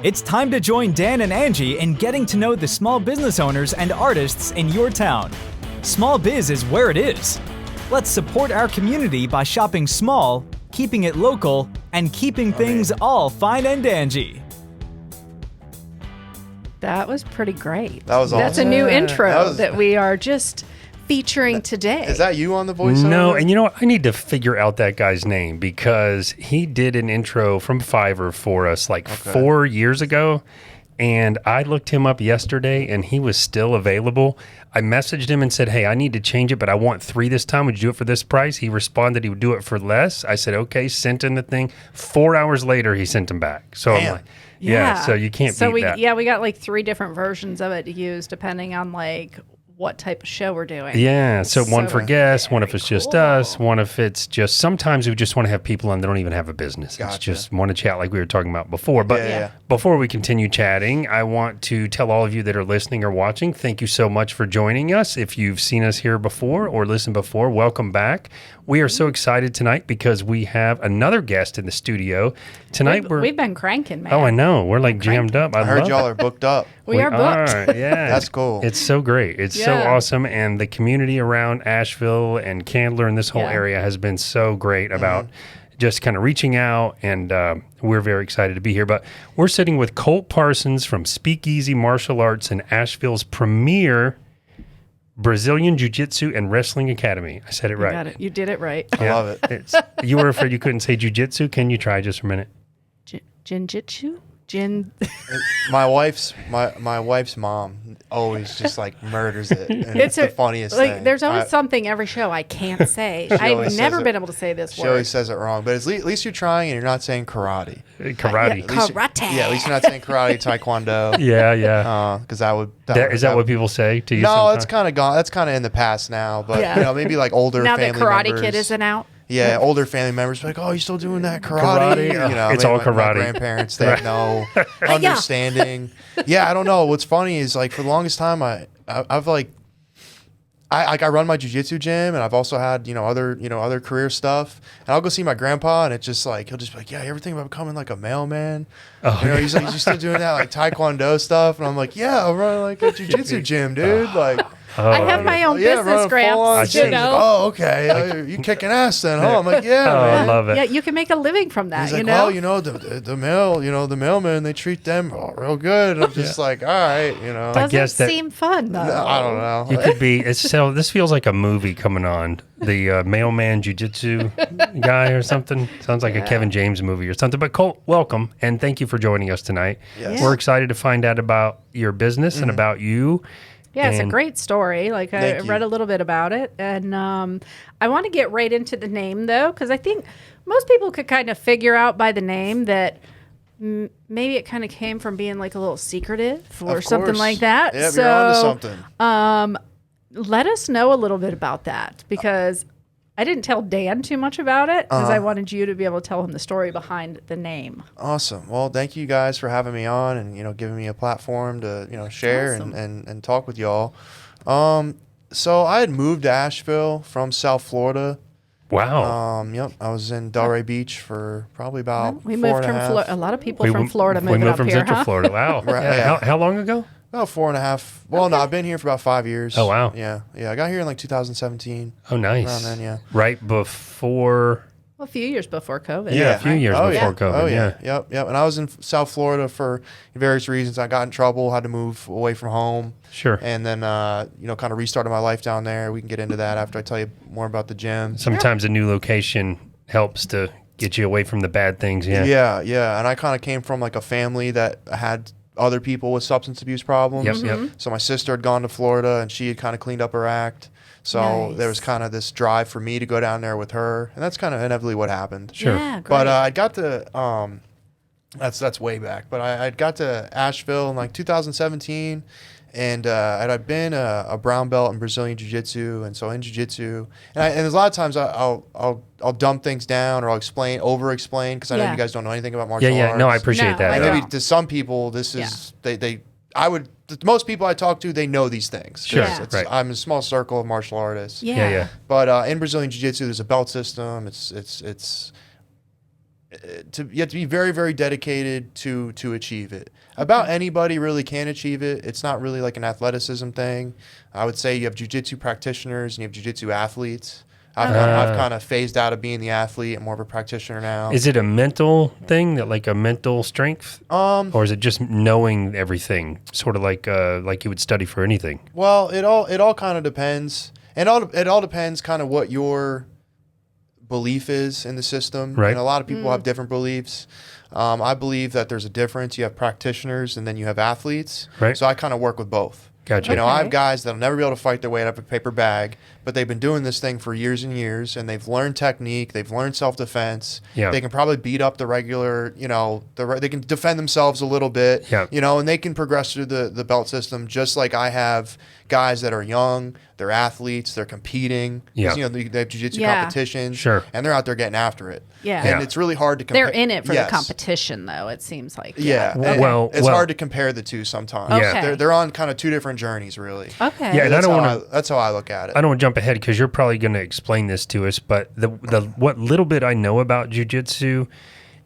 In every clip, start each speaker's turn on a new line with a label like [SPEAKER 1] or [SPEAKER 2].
[SPEAKER 1] It's time to join Dan and Angie in getting to know the small business owners and artists in your town. Small biz is where it is. Let's support our community by shopping small, keeping it local, and keeping things all fine and dandy.
[SPEAKER 2] That was pretty great.
[SPEAKER 3] That was awesome.
[SPEAKER 2] That's a new intro that we are just featuring today.
[SPEAKER 3] Is that you on the voiceover?
[SPEAKER 4] No, and you know what? I need to figure out that guy's name because he did an intro from Fiverr for us 4 years ago, and I looked him up yesterday, and he was still available. I messaged him and said, hey, I need to change it, but I want 3 this time. Would you do it for this price? He responded he would do it for less. I said, okay, sent him the thing. 4 hours later, he sent him back. So I'm like, yeah, so you can't beat that.
[SPEAKER 2] Yeah, we got 3 different versions of it to use depending on what type of show we're doing.
[SPEAKER 4] Yeah, so one for guests, one if it's just us, one if it's just, sometimes we just want to have people on that don't even have a business.
[SPEAKER 3] Gotcha.
[SPEAKER 4] It's just want to chat like we were talking about before. But before we continue chatting, I want to tell all of you that are listening or watching, thank you so much for joining us. If you've seen us here before or listened before, welcome back. We are so excited tonight because we have another guest in the studio. Tonight
[SPEAKER 2] we've been cranking, man.
[SPEAKER 4] Oh, I know. We're jammed up.
[SPEAKER 3] I heard y'all are booked up.
[SPEAKER 2] We are booked.
[SPEAKER 4] Yeah.
[SPEAKER 3] That's cool.
[SPEAKER 4] It's so great. It's so awesome. And the community around Asheville and Candler and this whole area has been so great about just kind of reaching out. And we're very excited to be here. But we're sitting with Colt Parsons from Speakeasy Martial Arts in Asheville's premier Brazilian Jiu-Jitsu and Wrestling Academy. I said it right.
[SPEAKER 2] You got it. You did it right.
[SPEAKER 3] I love it.
[SPEAKER 4] You were afraid you couldn't say Jiu-Jitsu. Can you try just for a minute?
[SPEAKER 2] Jinjitsu?
[SPEAKER 3] My wife's mom always just murders it. And it's the funniest thing.
[SPEAKER 2] There's always something every show I can't say. I've never been able to say this word.
[SPEAKER 3] She always says it wrong, but at least you're trying and you're not saying karate.
[SPEAKER 4] Karate.
[SPEAKER 2] Karate.
[SPEAKER 3] At least you're not saying karate, taekwondo.
[SPEAKER 4] Yeah.
[SPEAKER 3] Because that would.
[SPEAKER 4] Is that what people say to you?
[SPEAKER 3] No,
[SPEAKER 4] sometimes?
[SPEAKER 3] it's kind of gone. That's kind of in the past now. But maybe older
[SPEAKER 2] now
[SPEAKER 3] family
[SPEAKER 2] that Karate
[SPEAKER 3] members.
[SPEAKER 2] Kid isn't out.
[SPEAKER 3] Yeah, older family members like, oh, you still doing that karate?
[SPEAKER 4] It's all karate.
[SPEAKER 3] My grandparents, they have no understanding. Yeah, I don't know. What's funny is for the longest time, I run my jiu-jitsu gym, and I've also had other career stuff. And I'll go see my grandpa, and it's just he'll just be like, yeah, you ever think about becoming a mailman?
[SPEAKER 4] Oh,
[SPEAKER 3] he's like, you still doing that taekwondo stuff? And I'm like, yeah, I'll run a jiu-jitsu gym, dude.
[SPEAKER 2] I have my own business, Gramps.
[SPEAKER 3] Oh, okay. You kicking ass then, huh? I'm like, yeah, man.
[SPEAKER 4] I love it.
[SPEAKER 2] Yeah, you can make a living from that.
[SPEAKER 3] He's like, well, the mailmen, they treat them real good. And I'm just all right,
[SPEAKER 2] Doesn't seem fun though.
[SPEAKER 3] No, I don't know.
[SPEAKER 4] You could be. This feels like a movie coming on. The mailman jiu-jitsu guy or something. Sounds like a Kevin James movie or something. But Colt, welcome and thank you for joining us tonight.
[SPEAKER 3] Yes.
[SPEAKER 4] We're excited to find out about your business and about you.
[SPEAKER 2] Yeah, it's a great story. I read a little bit about it. And I want to get right into the name, though, because I think most people could kind of figure out by the name that maybe it kind of came from being a little secretive or something like that.
[SPEAKER 3] Yeah, you're onto something.
[SPEAKER 2] Let us know a little bit about that, because I didn't tell Dan too much about it because I wanted you to be able to tell him the story behind the name.
[SPEAKER 3] Awesome. Well, thank you guys for having me on and giving me a platform to share and talk with y'all. So I had moved to Asheville from South Florida.
[SPEAKER 4] Wow.
[SPEAKER 3] Yep. I was in Delray Beach for probably about
[SPEAKER 2] we moved from Florida. A lot of people from Florida moved up here.
[SPEAKER 4] We moved from Central Florida. Wow.
[SPEAKER 3] Right,
[SPEAKER 4] yeah. How long ago?
[SPEAKER 3] About 4.5. Well, no, I've been here for about 5 years.
[SPEAKER 4] Oh, wow.
[SPEAKER 3] Yeah. I got here in 2017.
[SPEAKER 4] Oh, nice.
[SPEAKER 3] Around then, yeah.
[SPEAKER 4] Right before.
[SPEAKER 2] A few years before COVID.
[SPEAKER 4] Yeah, a few years before COVID.
[SPEAKER 3] Oh, yeah. Yep. And I was in South Florida for various reasons. I got in trouble, had to move away from home.
[SPEAKER 4] Sure.
[SPEAKER 3] And then, kind of restarted my life down there. We can get into that after I tell you more about the gym.
[SPEAKER 4] Sometimes a new location helps to get you away from the bad things. Yeah.
[SPEAKER 3] Yeah. And I kind of came from a family that had other people with substance abuse problems.
[SPEAKER 4] Yep.
[SPEAKER 3] So my sister had gone to Florida and she had kind of cleaned up her act. So there was kind of this drive for me to go down there with her, and that's kind of inevitably what happened.
[SPEAKER 4] Sure.
[SPEAKER 2] Yeah, great.
[SPEAKER 3] But I got to that's way back. But I got to Asheville in 2017, and I'd been a brown belt in Brazilian Jiu-Jitsu, and so in Jiu-Jitsu, and there's a lot of times I'll dumb things down or I'll over-explain because I know you guys don't know anything about martial arts.
[SPEAKER 4] Yeah. No, I appreciate that.
[SPEAKER 3] And maybe to some people, this is most people I talk to, they know these things.
[SPEAKER 4] Sure.
[SPEAKER 3] Right. I'm in a small circle of martial artists.
[SPEAKER 4] Yeah.
[SPEAKER 3] But in Brazilian Jiu-Jitsu, there's a belt system. It's you have to be very, very dedicated to achieve it. About anybody really can achieve it. It's not really like an athleticism thing. I would say you have jiu-jitsu practitioners and you have jiu-jitsu athletes. I've kind of phased out of being the athlete and more of a practitioner now.
[SPEAKER 4] Is it a mental thing, that like a mental strength, or is it just knowing everything, sort of like you would study for anything?
[SPEAKER 3] Well, it all kind of depends, and it all depends kind of what your belief is in the system.
[SPEAKER 4] Right.
[SPEAKER 3] And a lot of people have different beliefs. I believe that there's a difference. You have practitioners and then you have athletes.
[SPEAKER 4] Right.
[SPEAKER 3] So I kind of work with both.
[SPEAKER 4] Gotcha.
[SPEAKER 3] You know, I have guys that'll never be able to fight their way out of a paper bag, but they've been doing this thing for years and years, and they've learned technique, they've learned self-defense.
[SPEAKER 4] Yeah.
[SPEAKER 3] They can probably beat up the regular, you know, they can defend themselves a little bit,
[SPEAKER 4] Yeah.
[SPEAKER 3] you know, and they can progress through the belt system just like I have guys that are young, they're athletes, they're competing. 'Cause,
[SPEAKER 4] Yeah.
[SPEAKER 3] you know, they have jiu-jitsu
[SPEAKER 2] Yeah.
[SPEAKER 3] competitions,
[SPEAKER 4] Sure.
[SPEAKER 3] and they're out there getting after it.
[SPEAKER 2] Yeah.
[SPEAKER 3] And
[SPEAKER 4] Yeah.
[SPEAKER 3] it's really hard to compare.
[SPEAKER 2] They're in it for
[SPEAKER 3] Yes.
[SPEAKER 2] the competition, though, it seems like.
[SPEAKER 3] Yeah.
[SPEAKER 4] Okay.
[SPEAKER 3] And
[SPEAKER 4] Well-
[SPEAKER 3] it's hard to compare the two sometimes.
[SPEAKER 4] Yeah.
[SPEAKER 2] Okay.
[SPEAKER 3] They're on kind of two different journeys, really.
[SPEAKER 2] Okay.
[SPEAKER 4] Yeah, and I
[SPEAKER 3] That's
[SPEAKER 4] don't
[SPEAKER 3] how
[SPEAKER 4] want to.
[SPEAKER 3] that's how I look at it.
[SPEAKER 4] I don't want to jump ahead because you're probably going to explain this to us. But the what little bit I know about jiu-jitsu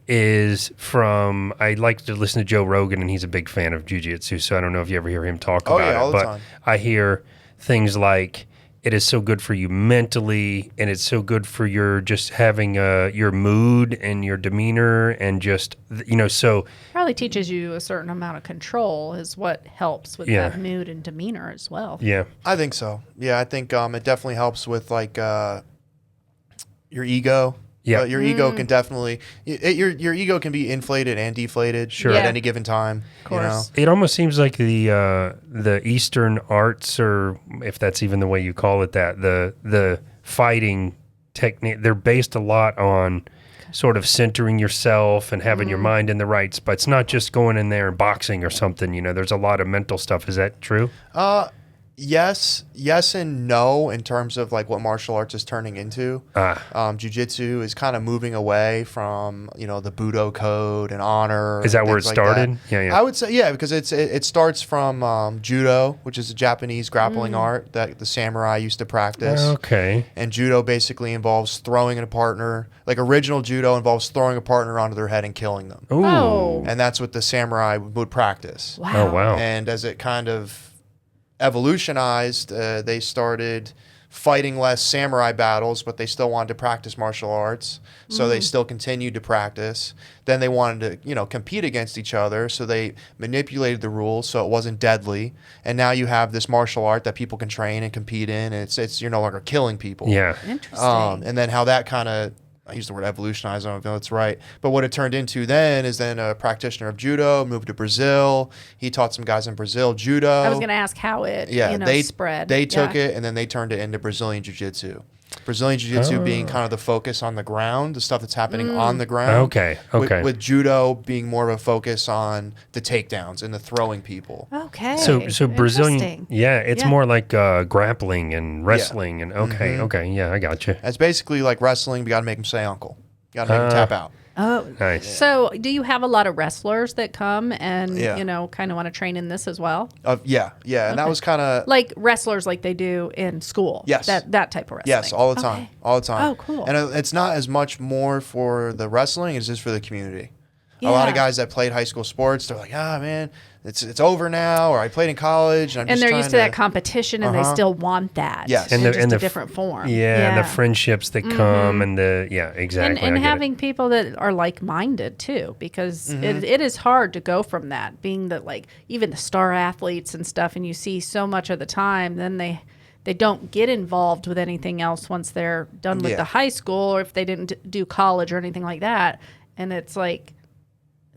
[SPEAKER 4] is from, I like to listen to Joe Rogan, and he's a big fan of jiu-jitsu. So I don't know if you ever hear him talk
[SPEAKER 3] Oh,
[SPEAKER 4] about
[SPEAKER 3] yeah,
[SPEAKER 4] it.
[SPEAKER 3] all the
[SPEAKER 4] But
[SPEAKER 3] time.
[SPEAKER 4] I hear things like, it is so good for you mentally, and it's so good for your just having your mood and your demeanor, and just, you know, so
[SPEAKER 2] Probably teaches you a certain amount of control is what helps with
[SPEAKER 4] Yeah.
[SPEAKER 2] that mood and demeanor as well.
[SPEAKER 4] yeah.
[SPEAKER 3] I think so. Yeah, I think it definitely helps with like your ego.
[SPEAKER 4] Yeah.
[SPEAKER 3] Your ego can definitely your ego can be inflated and deflated
[SPEAKER 4] Sure.
[SPEAKER 3] at
[SPEAKER 2] Yeah.
[SPEAKER 3] any given time.
[SPEAKER 2] Of course.
[SPEAKER 4] It almost seems like the Eastern arts, or if that's even the way you call it, that the fighting technique, they're based a lot on sort of centering yourself and having your mind in the right spot. It's not just going in there and boxing or something. You know, there's a lot of mental stuff. Is that true?
[SPEAKER 3] Yes and no in terms of like what martial arts is turning into. Jiu-jitsu is kind of moving away from, you know, the Budo code and honor.
[SPEAKER 4] Is that
[SPEAKER 3] and
[SPEAKER 4] where it
[SPEAKER 3] things like
[SPEAKER 4] started?
[SPEAKER 3] that.
[SPEAKER 4] Yeah, yeah.
[SPEAKER 3] I would say, yeah, because it starts from judo, which is a Japanese grappling art that the samurai used to practice.
[SPEAKER 4] Okay.
[SPEAKER 3] And judo basically involves throwing a partner, like original judo involves throwing a partner onto their head and killing them.
[SPEAKER 4] Ooh.
[SPEAKER 2] Oh.
[SPEAKER 3] And that's what the samurai would practice.
[SPEAKER 2] Wow.
[SPEAKER 4] Oh, wow.
[SPEAKER 3] And as it kind of evolutionized, they started fighting less samurai battles, but they still wanted to practice martial arts. So they still continued to practice. Then they wanted to, you know, compete against each other. So they manipulated the rules so it wasn't deadly. And now you have this martial art that people can train and compete in. And it's you're no longer killing people.
[SPEAKER 4] Yeah.
[SPEAKER 2] Interesting.
[SPEAKER 3] And then how that kind of, I use the word evolutionize, I don't know if that's right. But what it turned into then is then a practitioner of judo, moved to Brazil. He taught some guys in Brazil judo.
[SPEAKER 2] I was going to ask how it spread.
[SPEAKER 3] They took it and then they turned it into Brazilian Jiu-Jitsu. Brazilian Jiu-Jitsu being kind of the focus on the ground, the stuff that's happening on the ground.
[SPEAKER 4] Okay.
[SPEAKER 3] With judo being more of a focus on the takedowns and the throwing people.
[SPEAKER 2] Okay.
[SPEAKER 4] So Brazilian,
[SPEAKER 2] Interesting.
[SPEAKER 4] yeah, it's
[SPEAKER 2] Yeah.
[SPEAKER 4] more like grappling and wrestling, and okay, yeah, I got you.
[SPEAKER 3] It's basically like wrestling, but you got to make them say uncle. You got to make them tap out.
[SPEAKER 2] Oh,
[SPEAKER 4] Nice.
[SPEAKER 2] so do you have a lot of wrestlers that come and,
[SPEAKER 3] Yeah.
[SPEAKER 2] you know, kind of want to train in this as well?
[SPEAKER 3] Yeah. And that was kind of...
[SPEAKER 2] Like wrestlers like they do in school?
[SPEAKER 3] Yes.
[SPEAKER 2] That type of wrestling?
[SPEAKER 3] Yes, all the time.
[SPEAKER 2] Okay.
[SPEAKER 3] All the time.
[SPEAKER 2] Oh, cool.
[SPEAKER 3] And it's not as much more for the wrestling, it's just for the community. A lot of
[SPEAKER 2] Yeah.
[SPEAKER 3] guys that played high school sports, they're like, man, it's over now, or I played in college. And, I'm
[SPEAKER 2] And
[SPEAKER 3] just
[SPEAKER 2] they're used to that competition and they still want that.
[SPEAKER 3] Yes.
[SPEAKER 2] In
[SPEAKER 3] And
[SPEAKER 2] just a
[SPEAKER 4] f-
[SPEAKER 2] different form.
[SPEAKER 4] Yeah, and the friendships that come, and exactly.
[SPEAKER 2] And
[SPEAKER 4] I get
[SPEAKER 2] having people that are like-minded too, because it is hard to go from that, being that like even the star athletes and stuff, and you see so much of the time, then they don't get involved with anything else once they're done with
[SPEAKER 3] Yeah.
[SPEAKER 2] the high school, or if they didn't do college or anything like that, and it's like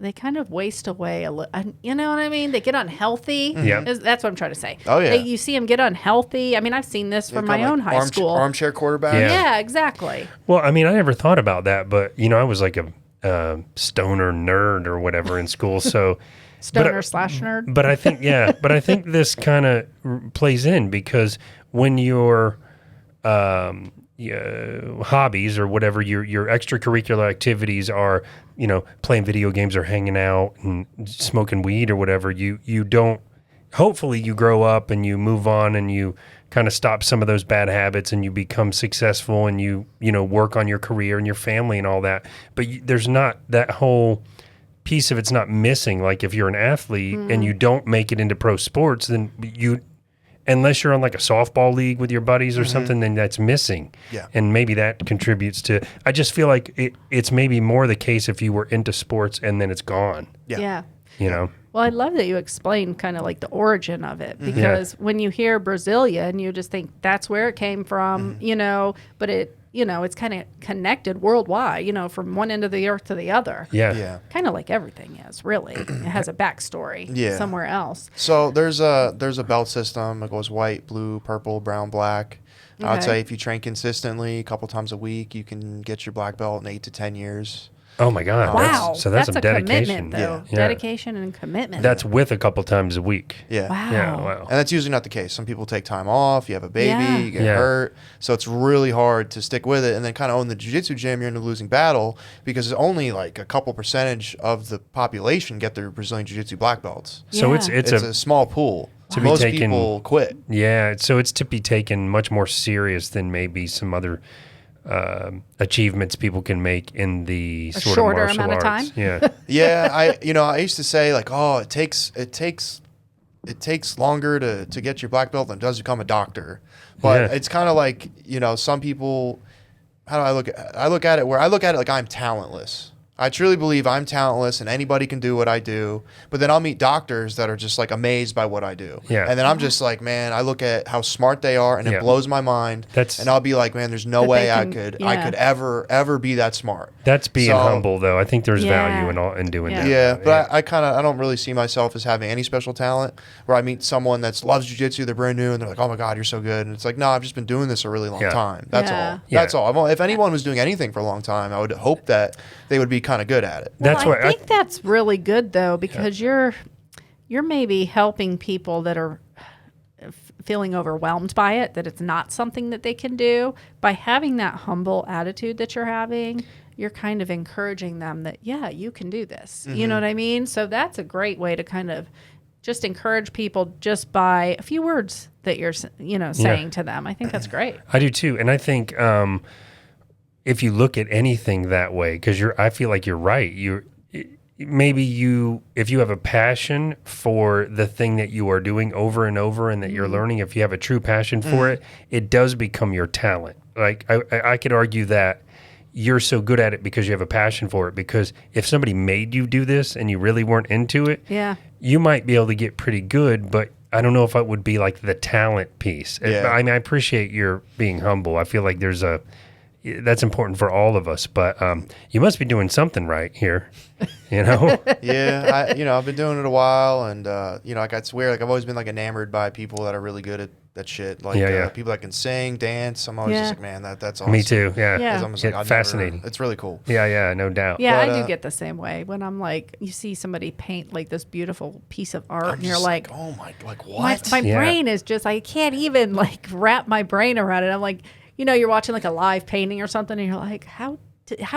[SPEAKER 2] they kind of waste away a little. You know what I mean? They get unhealthy.
[SPEAKER 4] Yeah.
[SPEAKER 2] That's what I'm trying to say.
[SPEAKER 3] Oh, yeah.
[SPEAKER 2] You see them get unhealthy. I mean, I've seen this from my own high school.
[SPEAKER 3] Armchair quarterback.
[SPEAKER 4] Yeah.
[SPEAKER 2] Yeah, exactly.
[SPEAKER 4] Well, I mean, I never thought about that, but you know, I was like a stoner nerd or whatever in school, so.
[SPEAKER 2] Stoner slash nerd.
[SPEAKER 4] But I think, but I think this kind of plays in because when your hobbies or whatever your extracurricular activities are, you know, playing video games or hanging out and smoking weed or whatever, you don't. Hopefully, you grow up and you move on and you kind of stop some of those bad habits and you become successful and you work on your career and your family and all that. But there's not that whole piece of it's not missing. Like if you're an athlete and you don't make it into pro sports, then unless you're on like a softball league with your buddies or something, then that's missing.
[SPEAKER 3] Yeah.
[SPEAKER 4] And maybe that contributes to, I just feel like it's maybe more the case if you were into sports and then it's gone.
[SPEAKER 2] Yeah.
[SPEAKER 4] Well,
[SPEAKER 2] I love that you explained kind of like the origin of it, because when you hear Brazilian, you just think that's where it came from, but it's kind of connected worldwide, from one end of the earth to the other.
[SPEAKER 3] Yeah.
[SPEAKER 2] Kind of like everything is, really. It has a backstory somewhere else.
[SPEAKER 3] So there's a belt system. It goes white, blue, purple, brown, black. I would say if you train consistently a couple times a week, you can get your black belt in 8 to 10 years.
[SPEAKER 4] Oh my God!
[SPEAKER 2] Wow,
[SPEAKER 4] that's some
[SPEAKER 2] a
[SPEAKER 4] dedication,
[SPEAKER 2] commitment, though.
[SPEAKER 4] Yeah.
[SPEAKER 2] Dedication and commitment.
[SPEAKER 4] That's with a couple times a week.
[SPEAKER 3] Yeah.
[SPEAKER 2] Wow.
[SPEAKER 4] Yeah. Wow.
[SPEAKER 3] And that's usually not the case. Some people take time off. You have a baby,
[SPEAKER 2] Yeah.
[SPEAKER 3] you get hurt, so it's really hard to stick with it. And then kind of own the jiu-jitsu gym, you're in a losing battle because only like a couple percentage of the population get their Brazilian Jiu-Jitsu black belts.
[SPEAKER 4] So
[SPEAKER 2] Yeah.
[SPEAKER 3] It's a small pool.
[SPEAKER 4] To be
[SPEAKER 3] Most
[SPEAKER 4] taken-
[SPEAKER 3] people quit.
[SPEAKER 4] Yeah, so it's to be taken much more serious than maybe some other achievements people can make in the sort
[SPEAKER 2] shorter
[SPEAKER 4] of martial
[SPEAKER 2] amount of
[SPEAKER 4] arts.
[SPEAKER 2] time?
[SPEAKER 4] Yeah,
[SPEAKER 3] Yeah, I used to say like, oh, it takes longer to get your black belt than it does to become a doctor. But
[SPEAKER 4] Yeah.
[SPEAKER 3] it's kind of like, some people, how do I look at it? I look at it like I'm talentless. I truly believe I'm talentless and anybody can do what I do. But then I'll meet doctors that are just like amazed by what I do.
[SPEAKER 4] Yeah.
[SPEAKER 3] And then I'm just like, man, I look at how smart they are and it blows my mind. And I'll be like, man, there's no way I could ever be that smart.
[SPEAKER 4] That's being humble, though. I think there's value in doing that.
[SPEAKER 3] Yeah, but I don't really see myself as having any special talent. Where I meet someone that loves jiu-jitsu, they're brand new, and they're like, "Oh my God, you're so good!" And it's like, no, I've just been doing this a really long time. That's all. That's all. If anyone was doing anything for a long time, I would hope that they would be kind of good at it.
[SPEAKER 4] That's
[SPEAKER 2] I think that's really good, though, because you're maybe helping people that are feeling overwhelmed by it, that it's not something that they can do. By having that humble attitude that you're having, you're kind of encouraging them that, you can do this. You know what I mean? So that's a great way to kind of just encourage people just by a few words that you're, saying to them. I think that's great.
[SPEAKER 4] I do too. And I think if you look at anything that way, because I feel like you're right. If you have a passion for the thing that you are doing over and over and that you're learning, if you have a true passion for it, it does become your talent. Like I could argue that you're so good at it because you have a passion for it, because if somebody made you do this and you really weren't into it, you might be able to get pretty good, but I don't know if it would be like the talent piece. I mean, I appreciate your being humble. I feel like that's important for all of us, but you must be doing something right here,
[SPEAKER 3] Yeah, I've been doing it a while, and like I swear, like I've always been like enamored by people that are really good at that shit. Like people that can sing, dance. I'm always just like, man, that's awesome.
[SPEAKER 4] Me too. Yeah,
[SPEAKER 3] It's almost like
[SPEAKER 4] fascinating.
[SPEAKER 3] It's really cool.
[SPEAKER 4] Yeah, no doubt.
[SPEAKER 2] Yeah, I do get the same way when I'm like, you see somebody paint like this beautiful piece of art, and you're like,
[SPEAKER 3] oh my, like what?
[SPEAKER 2] My brain is just, I can't even like wrap my brain around it. I'm like, you're watching like a live painting or something, and you're like, how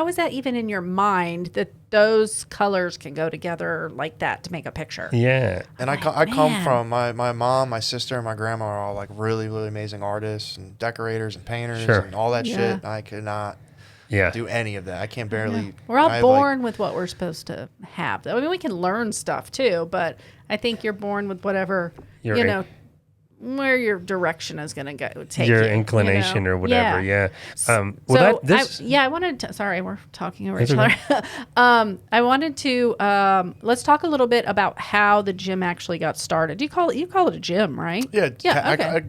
[SPEAKER 2] is that even in your mind that those colors can go together like that to make a picture?
[SPEAKER 4] Yeah.
[SPEAKER 3] And I come from my mom, my sister, and my grandma are all like really, really amazing artists and decorators and painters and all that shit. I could not do any of that. I can't barely.
[SPEAKER 2] Yeah. We're all born with what we're supposed to have. I mean, we can learn stuff too, but I think you're born with whatever, where your direction is going to go, take
[SPEAKER 4] your
[SPEAKER 2] you,
[SPEAKER 4] inclination or whatever. Yeah.
[SPEAKER 2] I wanted to, sorry, we're talking over each other. I wanted to, let's talk a little bit about how the gym actually got started. You call it a gym, right?
[SPEAKER 3] Yeah.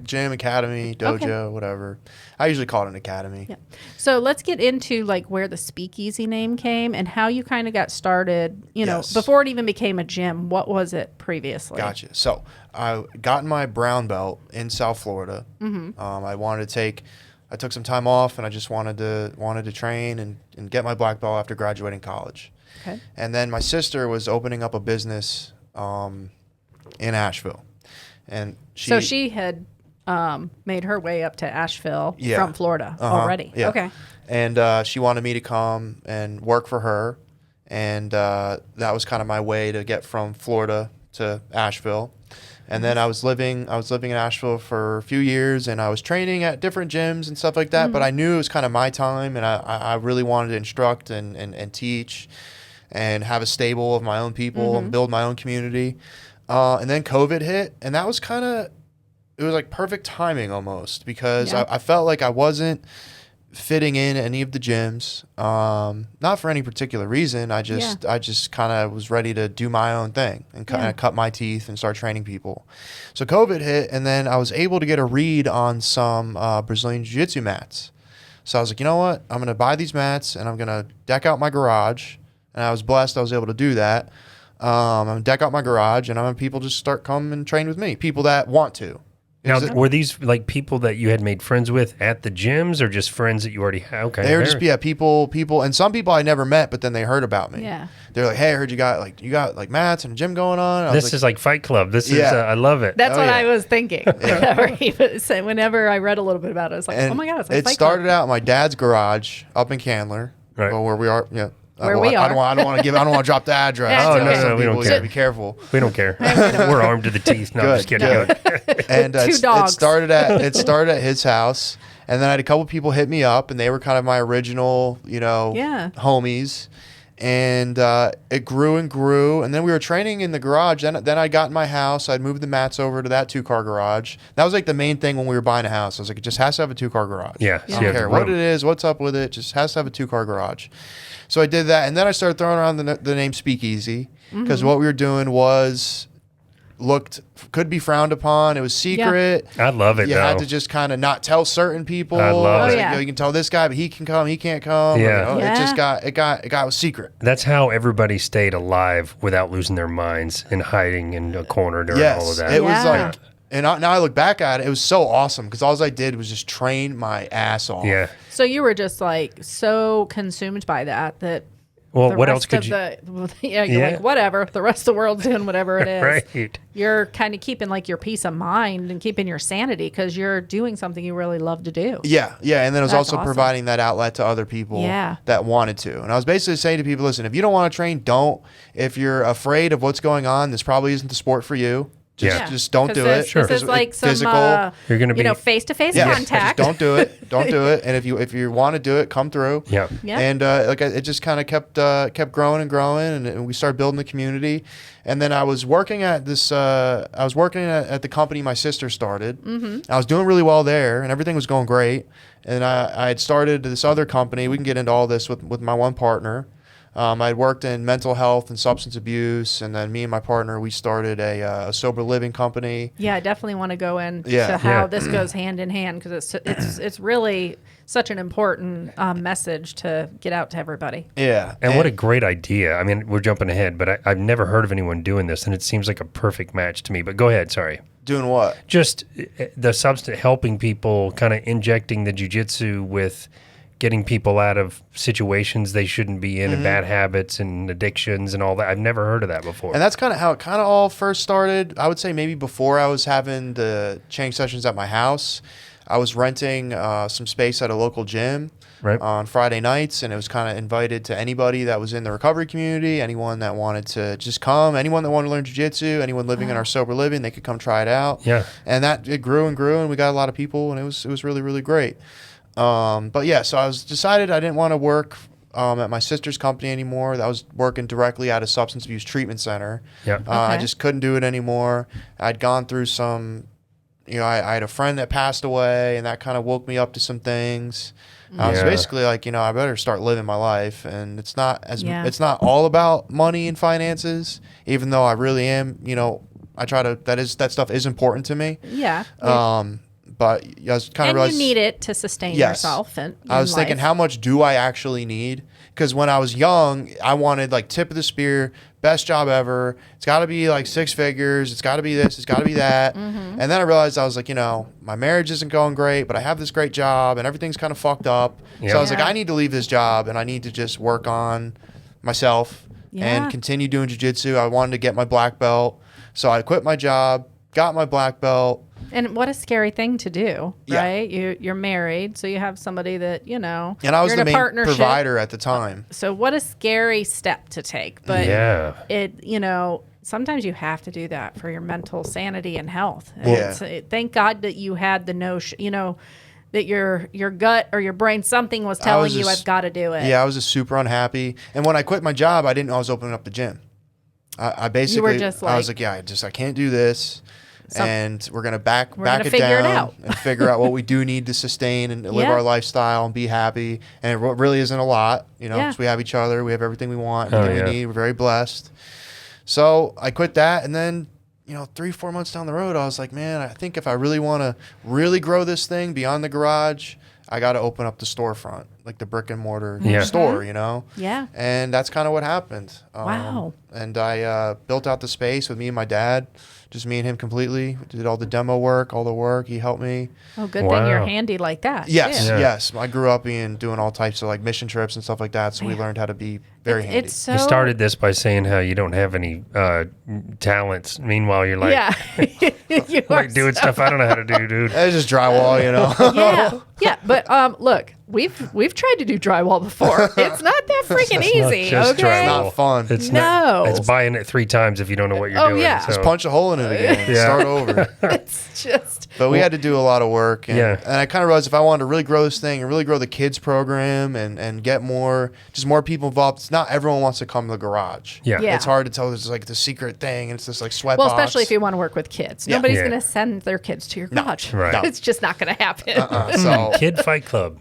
[SPEAKER 3] Gym, academy, dojo, whatever. I usually call it an academy.
[SPEAKER 2] Yeah. So let's get into like where the Speakeasy name came and how you kind of got started, before it even became a gym. What was it previously?
[SPEAKER 3] Gotcha. So I got my brown belt in South Florida. I took some time off and I just wanted to train and get my black belt after graduating college.
[SPEAKER 2] Okay.
[SPEAKER 3] And then my sister was opening up a business in Asheville. And
[SPEAKER 2] she had made her way up to Asheville from Florida already.
[SPEAKER 3] Yeah.
[SPEAKER 2] Okay.
[SPEAKER 3] And she wanted me to come and work for her. And that was kind of my way to get from Florida to Asheville. And then I was living in Asheville for a few years, and I was training at different gyms and stuff like that. But I knew it was kind of my time, and I really wanted to instruct and teach and have a stable of my own people and build my own community. And then COVID hit, and that was it was like perfect timing almost, because I felt like I wasn't fitting in any of the gyms, not for any particular reason. I just kind of was ready to do my own thing and kind of cut my teeth and start training people. So COVID hit, and then I was able to get a read on some Brazilian Jiu-Jitsu mats. So I was like, you know what? I'm going to buy these mats, and I'm going to deck out my garage. And I was blessed I was able to do that. I'm going to deck out my garage, and I'm going to people just start coming and train with me, people that want to.
[SPEAKER 4] Now, were these like people that you had made friends with at the gyms, or just friends that you already had? Okay,
[SPEAKER 3] they were just people, and some people I never met, but then they heard about me.
[SPEAKER 2] Yeah,
[SPEAKER 3] they're like, "Hey, I heard you got mats and a gym going on."
[SPEAKER 4] This is like Fight Club. This is I love it.
[SPEAKER 2] That's what I was thinking. Whenever I read a little bit about it, I was like, "Oh my god!" It's like
[SPEAKER 3] it
[SPEAKER 2] Fight
[SPEAKER 3] started
[SPEAKER 2] Club.
[SPEAKER 3] out in my dad's garage up in Candler,
[SPEAKER 4] right?
[SPEAKER 3] Where we are. Yeah.
[SPEAKER 2] Where we are.
[SPEAKER 3] I don't want to drop the address.
[SPEAKER 2] No,
[SPEAKER 4] we don't care.
[SPEAKER 3] Be careful.
[SPEAKER 4] We don't care. We're armed to the teeth. No, I'm just kidding.
[SPEAKER 3] And
[SPEAKER 2] Two dogs.
[SPEAKER 3] It started at his house, and then I had a couple people hit me up, and they were kind of my original, homies. And it grew and grew, and then we were training in the garage. Then I got in my house. I'd moved the mats over to that 2-car garage. That was like the main thing when we were buying a house. I was like, it just has to have a 2-car garage.
[SPEAKER 4] Yeah.
[SPEAKER 3] I don't care what it is, what's up with it. Just has to have a 2-car garage. So I did that, and then I started throwing around the name Speakeasy, because what we were doing could be frowned upon. It was secret.
[SPEAKER 4] I love it.
[SPEAKER 3] You had to just kind of not tell certain people.
[SPEAKER 4] I love it.
[SPEAKER 3] You can tell this guy, but he can come, he can't come.
[SPEAKER 4] Yeah.
[SPEAKER 3] It just got secret.
[SPEAKER 4] That's how everybody stayed alive without losing their minds and hiding in a corner during all of that.
[SPEAKER 3] It was like, and now I look back at it, it was so awesome, because all I did was just train my ass off.
[SPEAKER 4] Yeah.
[SPEAKER 2] So you were just like so consumed by that.
[SPEAKER 4] Well, what else could you?
[SPEAKER 2] You're like, whatever. The rest of the world's doing whatever it is.
[SPEAKER 4] Right.
[SPEAKER 2] You're kind of keeping like your peace of mind and keeping your sanity, because you're doing something you really love to do.
[SPEAKER 3] Yeah. And then it was
[SPEAKER 2] That's
[SPEAKER 3] also
[SPEAKER 2] awesome.
[SPEAKER 3] providing that outlet to other people that wanted to. And I was basically saying to people, listen, if you don't want to train, don't. If you're afraid of what's going on, this probably isn't the sport for you. Just don't do it.
[SPEAKER 2] This is like some
[SPEAKER 3] you're
[SPEAKER 4] going to be
[SPEAKER 2] face-to-face contact.
[SPEAKER 3] Just don't do it. Don't do it. And if you want to do it, come through.
[SPEAKER 2] Yeah.
[SPEAKER 3] And it just kind of kept growing and growing, and we started building the community. And then I was working at this. I was working at the company my sister started. Mm-hmm. I was doing really well there, and everything was going great. And I had started this other company. We can get into all this with my one partner. I had worked in mental health and substance abuse, and then me and my partner, we started a sober living company.
[SPEAKER 2] Yeah, I definitely want to go into how this goes hand in hand, because it's really such an important message to get out to everybody.
[SPEAKER 3] Yeah.
[SPEAKER 4] And what a great idea. I mean, we're jumping ahead, but I've never heard of anyone doing this, and it seems like a perfect match to me. But go ahead, sorry.
[SPEAKER 3] Doing what?
[SPEAKER 4] Just the substance, helping people, kind of injecting the jiu-jitsu with getting people out of situations they shouldn't be in, and bad habits and addictions and all that. I've never heard of that before.
[SPEAKER 3] And that's kind of how it kind of all first started. I would say maybe before I was having the training sessions at my house, I was renting some space at a local gym on Friday nights, and it was kind of invited to anybody that was in the recovery community, anyone that wanted to just come, anyone that wanted to learn jiu-jitsu, anyone living in our sober living, they could come try it out.
[SPEAKER 4] Yeah.
[SPEAKER 3] And it grew and grew, and we got a lot of people, and it was really, really great. But yeah, so I decided I didn't want to work at my sister's company anymore. I was working directly at a substance abuse treatment center.
[SPEAKER 4] Yeah.
[SPEAKER 3] I just couldn't do it anymore. I'd gone through some, I had a friend that passed away, and that kind of woke me up to some things. I was basically like, I better start living my life, and it's not all about money and finances, even though I really am, I try to, that stuff is important to me.
[SPEAKER 2] Yeah.
[SPEAKER 3] But I was kind of realized,
[SPEAKER 2] you need it to sustain yourself. And
[SPEAKER 3] I was thinking, how much do I actually need? Because when I was young, I wanted like tip of the spear, best job ever. It's got to be like 6 figures. It's got to be this. It's got to be that. And then I realized I was like, my marriage isn't going great, but I have this great job, and everything's kind of fucked up. So I was like, I need to leave this job, and I need to just work on myself and continue doing jiu-jitsu. I wanted to get my black belt, so I quit my job, got my black belt.
[SPEAKER 2] And what a scary thing to do, right? You're married, so you have somebody that,
[SPEAKER 3] And I was the main provider at the time.
[SPEAKER 2] So what a scary step to take. But sometimes you have to do that for your mental sanity and health.
[SPEAKER 3] Yeah.
[SPEAKER 2] Thank God that you had the notion, that your gut or your brain, something was telling you, I've got to do it.
[SPEAKER 3] Yeah, I was just super unhappy. And when I quit my job, I didn't know I was opening up the gym. I basically,
[SPEAKER 2] you were just
[SPEAKER 3] I was like, I can't do this. And we're going to back it
[SPEAKER 2] figure
[SPEAKER 3] down
[SPEAKER 2] it out.
[SPEAKER 3] and figure out what we do need to sustain and live our lifestyle and be happy. And it really isn't a lot, because we have each other. We have everything we want, everything we need. We're very blessed. So I quit that. And then, 3-4 months down the road, I was like, man, I think if I really want to really grow this thing beyond the garage, I got to open up the storefront, like the brick and mortar store,
[SPEAKER 2] Yeah.
[SPEAKER 3] And that's kind of what happened.
[SPEAKER 2] Wow.
[SPEAKER 3] And I built out the space with me and my dad. Just me and him completely. We did all the demo work, all the work. He helped me.
[SPEAKER 2] Oh, good thing you're handy like that.
[SPEAKER 3] Yes,
[SPEAKER 2] too.
[SPEAKER 3] yes. I grew up doing all types of like mission trips and stuff like that. So we learned how to be very handy.
[SPEAKER 2] It's so...
[SPEAKER 4] You started this by saying how you don't have any talents. Meanwhile, you're like,
[SPEAKER 2] you
[SPEAKER 4] like doing stuff I don't know how to do, dude.
[SPEAKER 3] It's just drywall,
[SPEAKER 2] Yeah. But look, we've tried to do drywall before. It's not that freaking easy.
[SPEAKER 4] Just
[SPEAKER 2] Okay,
[SPEAKER 3] It's not fun.
[SPEAKER 4] It's
[SPEAKER 2] No.
[SPEAKER 4] It's buying it 3 times if you don't know what you're doing.
[SPEAKER 2] yeah.
[SPEAKER 4] So.
[SPEAKER 3] Just punch a hole in it again. Start over.
[SPEAKER 2] It's just.
[SPEAKER 3] But we had to do a lot of work. And I kind of realized if I wanted to really grow this thing and really grow the kids program and get more people involved, it's not everyone wants to come to the garage.
[SPEAKER 4] Yeah.
[SPEAKER 3] It's hard to tell there's like the secret thing and it's this like sweat
[SPEAKER 2] Well,
[SPEAKER 3] box.
[SPEAKER 2] especially if you want to work with kids.
[SPEAKER 3] Yeah.
[SPEAKER 2] Nobody's
[SPEAKER 4] Yeah.
[SPEAKER 2] going to send their kids to your garage.
[SPEAKER 4] Right. No.
[SPEAKER 2] It's just not going to happen.
[SPEAKER 3] So
[SPEAKER 4] Kid Fight Club.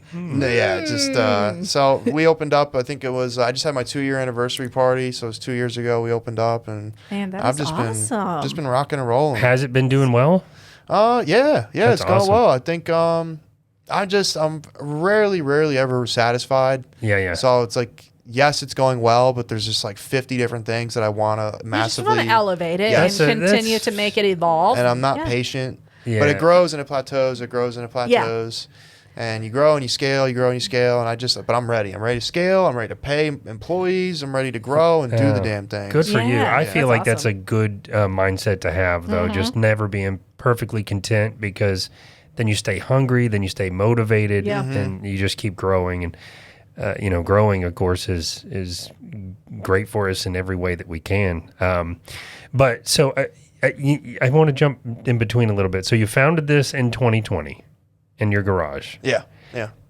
[SPEAKER 3] so we opened up. I think it was I just had my 2-year anniversary party, so it was 2 years ago we opened up, and
[SPEAKER 2] Man, that
[SPEAKER 3] I've
[SPEAKER 2] is
[SPEAKER 3] just
[SPEAKER 2] awesome.
[SPEAKER 3] been rocking and rolling.
[SPEAKER 4] Has it been doing well?
[SPEAKER 3] Yeah,
[SPEAKER 4] That's
[SPEAKER 3] it's going
[SPEAKER 4] awesome.
[SPEAKER 3] well. I think I'm rarely ever satisfied.
[SPEAKER 4] Yeah.
[SPEAKER 3] So it's like, yes, it's going well, but there's just like 50 different things that I want to massively.
[SPEAKER 2] You just want to elevate it
[SPEAKER 3] Yeah.
[SPEAKER 2] and continue to make it evolve.
[SPEAKER 3] And I'm not patient.
[SPEAKER 4] Yeah.
[SPEAKER 3] But it grows and it plateaus. It grows and it plateaus. And you grow and you scale, you grow and you scale. And but I'm ready. I'm ready to scale. I'm ready to pay employees. I'm ready to grow and do the damn thing.
[SPEAKER 4] Good for you.
[SPEAKER 2] Yeah,
[SPEAKER 4] I feel
[SPEAKER 2] that's
[SPEAKER 4] like that's a good mindset to have, though. Just never being perfectly content, because then you stay hungry, then you stay motivated, and you just keep growing. And growing, of course, is great for us in every way that we can. But so I want to jump in between a little bit. So you founded this in 2020 in your garage.
[SPEAKER 3] Yeah.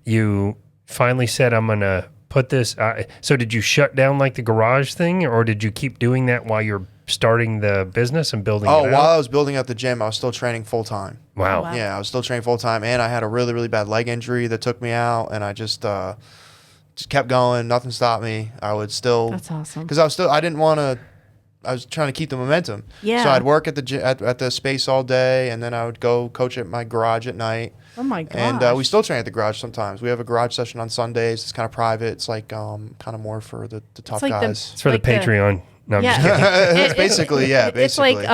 [SPEAKER 4] You finally said, I'm going to put this. So did you shut down like the garage thing, or did you keep doing that while you're starting the business and building it out?
[SPEAKER 3] While I was building out the gym, I was still training full time.
[SPEAKER 4] Wow.
[SPEAKER 3] Yeah, I was still training full time, and I had a really, really bad leg injury that took me out, and I just kept going. Nothing stopped me. I would still.
[SPEAKER 2] That's awesome.
[SPEAKER 3] Because I didn't want to. I was trying to keep the momentum.
[SPEAKER 2] Yeah.
[SPEAKER 3] So I'd work at the at the space all day, and then I would go coach at my garage at night.
[SPEAKER 2] Oh my gosh.
[SPEAKER 3] And we still train at the garage sometimes. We have a garage session on Sundays. It's kind of private. It's like kind of more for the tough
[SPEAKER 2] like
[SPEAKER 3] guys.
[SPEAKER 4] It's for the Patreon. No, I'm just kidding.
[SPEAKER 3] It's basically,
[SPEAKER 2] It's like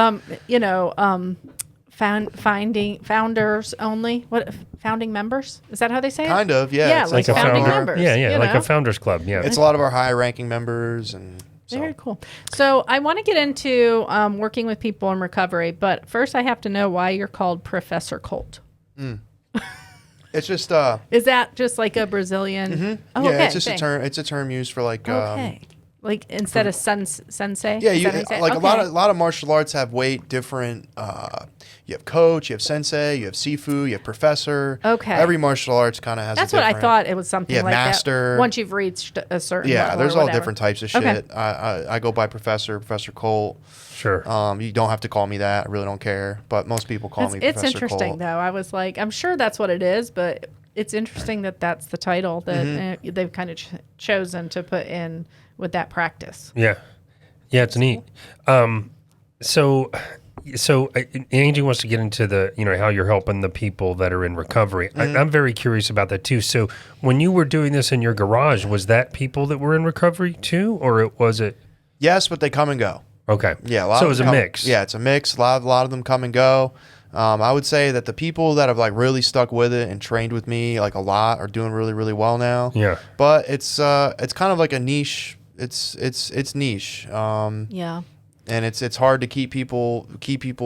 [SPEAKER 2] founders only. What, founding members? Is that how they say it?
[SPEAKER 3] Kind of, yeah.
[SPEAKER 2] Yeah,
[SPEAKER 3] It's
[SPEAKER 2] like
[SPEAKER 4] a
[SPEAKER 2] founding
[SPEAKER 4] founder.
[SPEAKER 2] members.
[SPEAKER 4] Yeah, like
[SPEAKER 2] know?
[SPEAKER 4] a founders club. Yeah.
[SPEAKER 3] It's a lot of our high-ranking members, and
[SPEAKER 2] Very cool. So I want to get into working with people in recovery, but first I have to know why you're called Professor Colt.
[SPEAKER 3] it's just
[SPEAKER 2] Is that just like a Brazilian? Oh,
[SPEAKER 3] yeah,
[SPEAKER 2] okay,
[SPEAKER 3] it's just a term. It's a term used for like
[SPEAKER 2] Okay. Like instead of sensei?
[SPEAKER 3] Yeah,
[SPEAKER 2] Is
[SPEAKER 3] you
[SPEAKER 2] that how you say it?
[SPEAKER 3] like
[SPEAKER 2] Okay.
[SPEAKER 3] a lot of martial arts have way different. You have coach, you have sensei, you have sifu, you have professor.
[SPEAKER 2] Okay.
[SPEAKER 3] Every martial arts kind of has.
[SPEAKER 2] That's
[SPEAKER 3] a
[SPEAKER 2] what I
[SPEAKER 3] different-
[SPEAKER 2] thought it was something
[SPEAKER 3] Yeah,
[SPEAKER 2] like
[SPEAKER 3] master.
[SPEAKER 2] that. Once you've reached a certain
[SPEAKER 3] Yeah,
[SPEAKER 2] level
[SPEAKER 3] there's
[SPEAKER 2] or
[SPEAKER 3] all
[SPEAKER 2] whatever.
[SPEAKER 3] different types of shit.
[SPEAKER 2] Okay.
[SPEAKER 3] I go by Professor Colt.
[SPEAKER 4] Sure.
[SPEAKER 3] You don't have to call me that. I really don't care. But most people call me
[SPEAKER 2] It's
[SPEAKER 3] Professor
[SPEAKER 2] interesting
[SPEAKER 3] Colt.
[SPEAKER 2] though. I was like, I'm sure that's what it is, but it's interesting that that's the title that they've kind of chosen to put in with that practice.
[SPEAKER 4] Yeah, it's neat. So Angie wants to get into the, how you're helping the people that are in recovery. I'm very curious about that too. So when you were doing this in your garage, was that people that were in recovery too, or was it?
[SPEAKER 3] Yes, but they come and go.
[SPEAKER 4] Okay.
[SPEAKER 3] Yeah, a lot
[SPEAKER 4] so
[SPEAKER 3] of
[SPEAKER 4] it was a
[SPEAKER 3] them
[SPEAKER 4] mix.
[SPEAKER 3] Yeah, it's a mix. A lot of them come and go. I would say that the people that have like really stuck with it and trained with me like a lot are doing really, really well now.
[SPEAKER 4] Yeah.
[SPEAKER 3] But it's kind of like a niche. It's niche.
[SPEAKER 2] Yeah.
[SPEAKER 3] and it's hard to keep people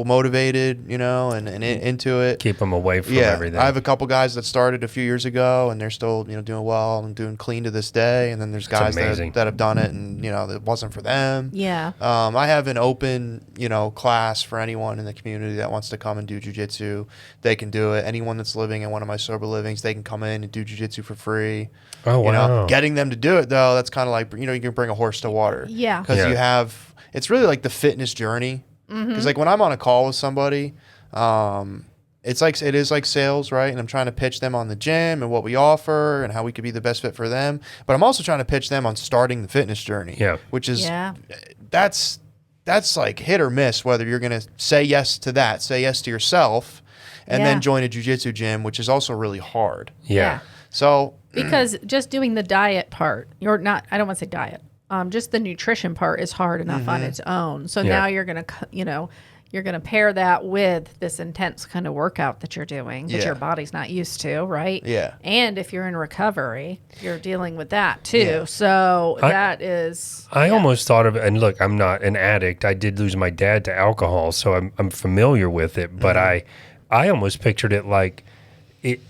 [SPEAKER 3] motivated, and into it.
[SPEAKER 4] Keep them away from everything.
[SPEAKER 3] I have a couple guys that started a few years ago, and they're still doing well and doing clean to this day. And then there's guys that have done it, and it wasn't for them.
[SPEAKER 2] Yeah.
[SPEAKER 3] I have an open class for anyone in the community that wants to come and do jiu-jitsu. They can do it. Anyone that's living in one of my sober livings, they can come in and do jiu-jitsu for free.
[SPEAKER 4] Oh wow.
[SPEAKER 3] Getting them to do it though, that's kind of like you can bring a horse to water.
[SPEAKER 2] Yeah.
[SPEAKER 3] Because you have. It's really like the fitness journey. Because like when I'm on a call with somebody, it is like sales, right? And I'm trying to pitch them on the gym and what we offer and how we could be the best fit for them. But I'm also trying to pitch them on starting the fitness journey.
[SPEAKER 4] Yeah.
[SPEAKER 3] Which is that's like hit or miss whether you're going to say yes to that, say yes to yourself, and then join a jiu-jitsu gym, which is also really hard.
[SPEAKER 4] Yeah.
[SPEAKER 3] So
[SPEAKER 2] because just doing the diet part, I don't want to say diet. Just the nutrition part is hard enough on its own. So now you're going to pair that with this intense kind of workout that you're doing that your body's not used to, right?
[SPEAKER 3] Yeah.
[SPEAKER 2] And if you're in recovery, you're dealing with that too. Yeah. So
[SPEAKER 4] I almost thought of, and look, I'm not an addict. I did lose my dad to alcohol, so I'm familiar with it. But I almost pictured it like,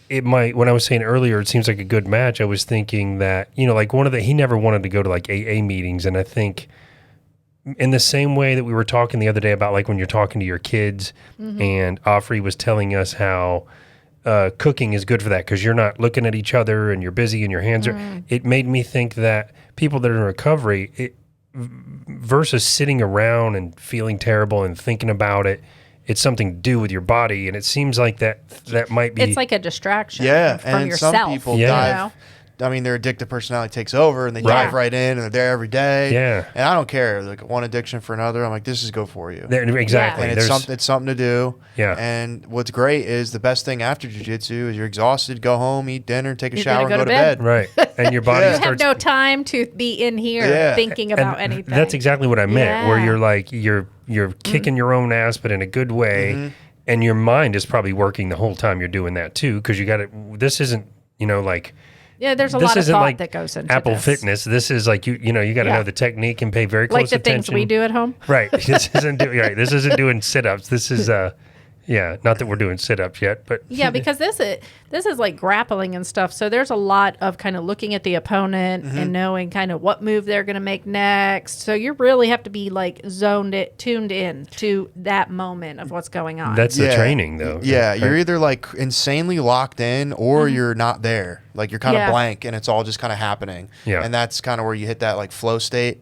[SPEAKER 4] it might, when I was saying earlier, it seems like a good match. I was thinking that, like he never wanted to go to like AA meetings. And I think in the same way that we were talking the other day about like when you're talking to your kids and Offrey was telling us how cooking is good for that because you're not looking at each other and you're busy and your hands are, it made me think that people that are in recovery, versus sitting around and feeling terrible and thinking about it, it's something to do with your body, and it seems like that might be.
[SPEAKER 2] It's like a distraction. From
[SPEAKER 3] and
[SPEAKER 2] yourself.
[SPEAKER 3] Some people dive. I mean, their addictive personality takes over, and they dive right in, and they're there every day.
[SPEAKER 4] Yeah,
[SPEAKER 3] and I don't care. Like one addiction for another, I'm like, this is good for you.
[SPEAKER 4] Exactly,
[SPEAKER 3] and it's something to do.
[SPEAKER 4] Yeah,
[SPEAKER 3] and what's great is the best thing after jiu-jitsu is you're exhausted, go home, eat dinner, take a shower, and go to bed.
[SPEAKER 4] Right, and your body
[SPEAKER 2] you have no time to be in here thinking about anything.
[SPEAKER 4] That's exactly what I meant. Where you're like you're kicking your own ass, but in a good way, and your mind is probably working the whole time you're doing that too, because you got it. This isn't like.
[SPEAKER 2] Yeah, there's a lot of thought that goes into
[SPEAKER 4] Apple Fitness. This is like you got to know the technique and pay very close attention.
[SPEAKER 2] Like the things we do at home.
[SPEAKER 4] Right. This isn't doing sit-ups. This is not that we're doing sit-ups yet, but
[SPEAKER 2] because this is like grappling and stuff. So there's a lot of kind of looking at the opponent and knowing kind of what move they're going to make next. So you really have to be like tuned in to that moment of what's going on.
[SPEAKER 4] That's the training though.
[SPEAKER 3] Yeah,
[SPEAKER 4] right?
[SPEAKER 3] You're either like insanely locked in or you're not there. Like you're kind of blank and it's all just kind of happening.
[SPEAKER 4] Yeah.
[SPEAKER 3] And that's kind of where you hit that like flow state.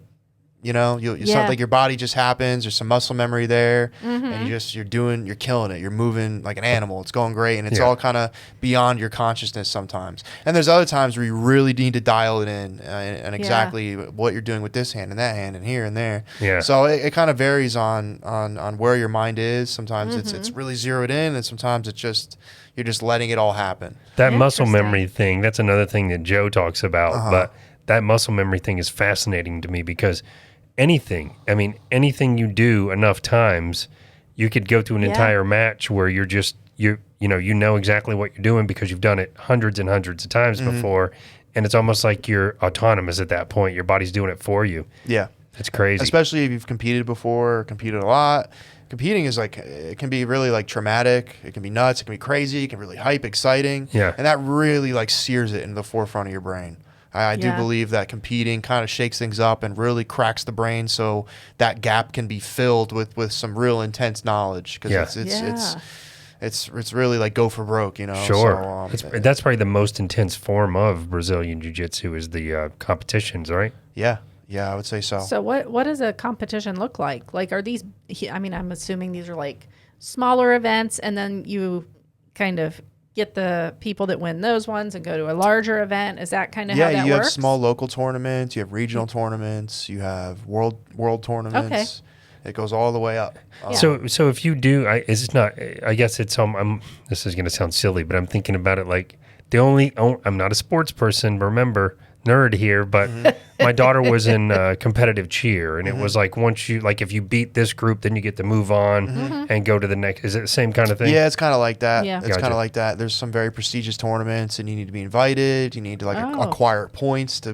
[SPEAKER 3] Like your body just happens. There's some muscle memory there, and you're killing it. You're moving like an animal. It's going great, and it's all kind of beyond your consciousness sometimes. And there's other times where you really need to dial it in and exactly what you're doing with this hand and that hand and here and there.
[SPEAKER 4] Yeah.
[SPEAKER 3] So it kind of varies on where your mind is. Sometimes it's really zeroed in, and sometimes it's just you're just letting it all happen.
[SPEAKER 4] That muscle memory thing. That's another thing that Joe talks about, but that muscle memory thing is fascinating to me because. Anything you do enough times, you could go through an entire match where you're just you know exactly what you're doing because you've done it hundreds and hundreds of times before, and it's almost like you're autonomous at that point. Your body's doing it for you.
[SPEAKER 3] Yeah,
[SPEAKER 4] it's crazy.
[SPEAKER 3] Especially if you've competed before, or competed a lot. Competing is like it can be really like traumatic. It can be nuts. It can be crazy. It can really hype, exciting.
[SPEAKER 4] Yeah,
[SPEAKER 3] and that really like sears it into the forefront of your brain. I do believe that competing kind of shakes things up and really cracks the brain so that gap can be filled with some real intense knowledge because it's really like go for broke,
[SPEAKER 4] Sure. So, that's probably the most intense form of Brazilian Jiu-Jitsu is the competitions, right?
[SPEAKER 3] Yeah, I would say so.
[SPEAKER 2] So what does a competition look like? Like are these, I'm assuming these are like smaller events and then you kind of get the people that win those ones and go to a larger event? Is that kind of how that works?
[SPEAKER 3] Yeah, you have small local tournaments, you have regional tournaments, you have world tournaments. Okay. It goes all the way up.
[SPEAKER 4] So if you do, I guess it's this is going to sound silly, but I'm thinking about it like I'm not a sports person, but remember, nerd here, but my daughter was in competitive cheer, and it was like once you if you beat this group, then you get to move on and go to the next. Is it the same kind of thing?
[SPEAKER 3] Yeah, it's kind of like that.
[SPEAKER 2] Yeah.
[SPEAKER 3] It's
[SPEAKER 4] Gotcha.
[SPEAKER 3] kind of like that. There's some very prestigious tournaments, and you need to be invited. You need to acquire points to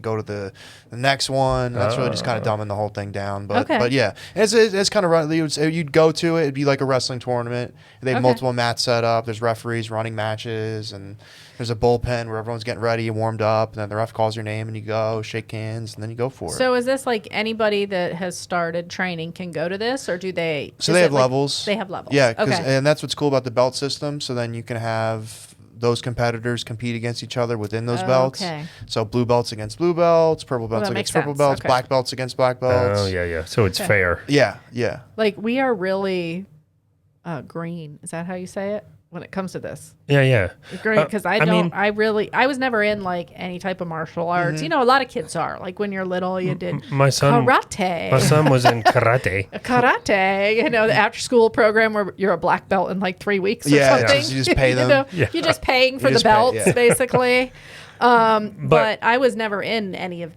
[SPEAKER 3] go to the next one. That's really just kind of dumbing the whole thing down. But yeah, it's kind of you'd go to it. It'd be like a wrestling tournament. They have multiple mats set up. There's referees running matches, and there's a bullpen where everyone's getting ready and warmed up, and then the ref calls your name, and you go shake hands, and then you go for it.
[SPEAKER 2] So is this like anybody that has started training can go to this, or do they?
[SPEAKER 3] So they have levels.
[SPEAKER 2] They have levels.
[SPEAKER 3] Yeah, and that's what's cool about the belt system. So then you can have those competitors compete against each other within those belts.
[SPEAKER 2] Okay.
[SPEAKER 3] So blue belts against blue belts, purple belts
[SPEAKER 2] that
[SPEAKER 3] against
[SPEAKER 2] makes
[SPEAKER 3] purple
[SPEAKER 2] sense.
[SPEAKER 3] belts,
[SPEAKER 2] Okay.
[SPEAKER 3] black belts against black belts.
[SPEAKER 4] Oh yeah. So it's fair.
[SPEAKER 3] Yeah.
[SPEAKER 2] Like we are really green. Is that how you say it when it comes to this?
[SPEAKER 4] Yeah.
[SPEAKER 2] Green, because I was never in like any type of martial arts. You know, a lot of kids are. Like when you're little, you did
[SPEAKER 4] My son
[SPEAKER 2] karate.
[SPEAKER 4] My son was in karate.
[SPEAKER 2] Karate, you know, the after school program where you're a black belt in like 3 weeks or something.
[SPEAKER 3] You just pay them.
[SPEAKER 2] You're just paying for the belts, basically. But I was never in any of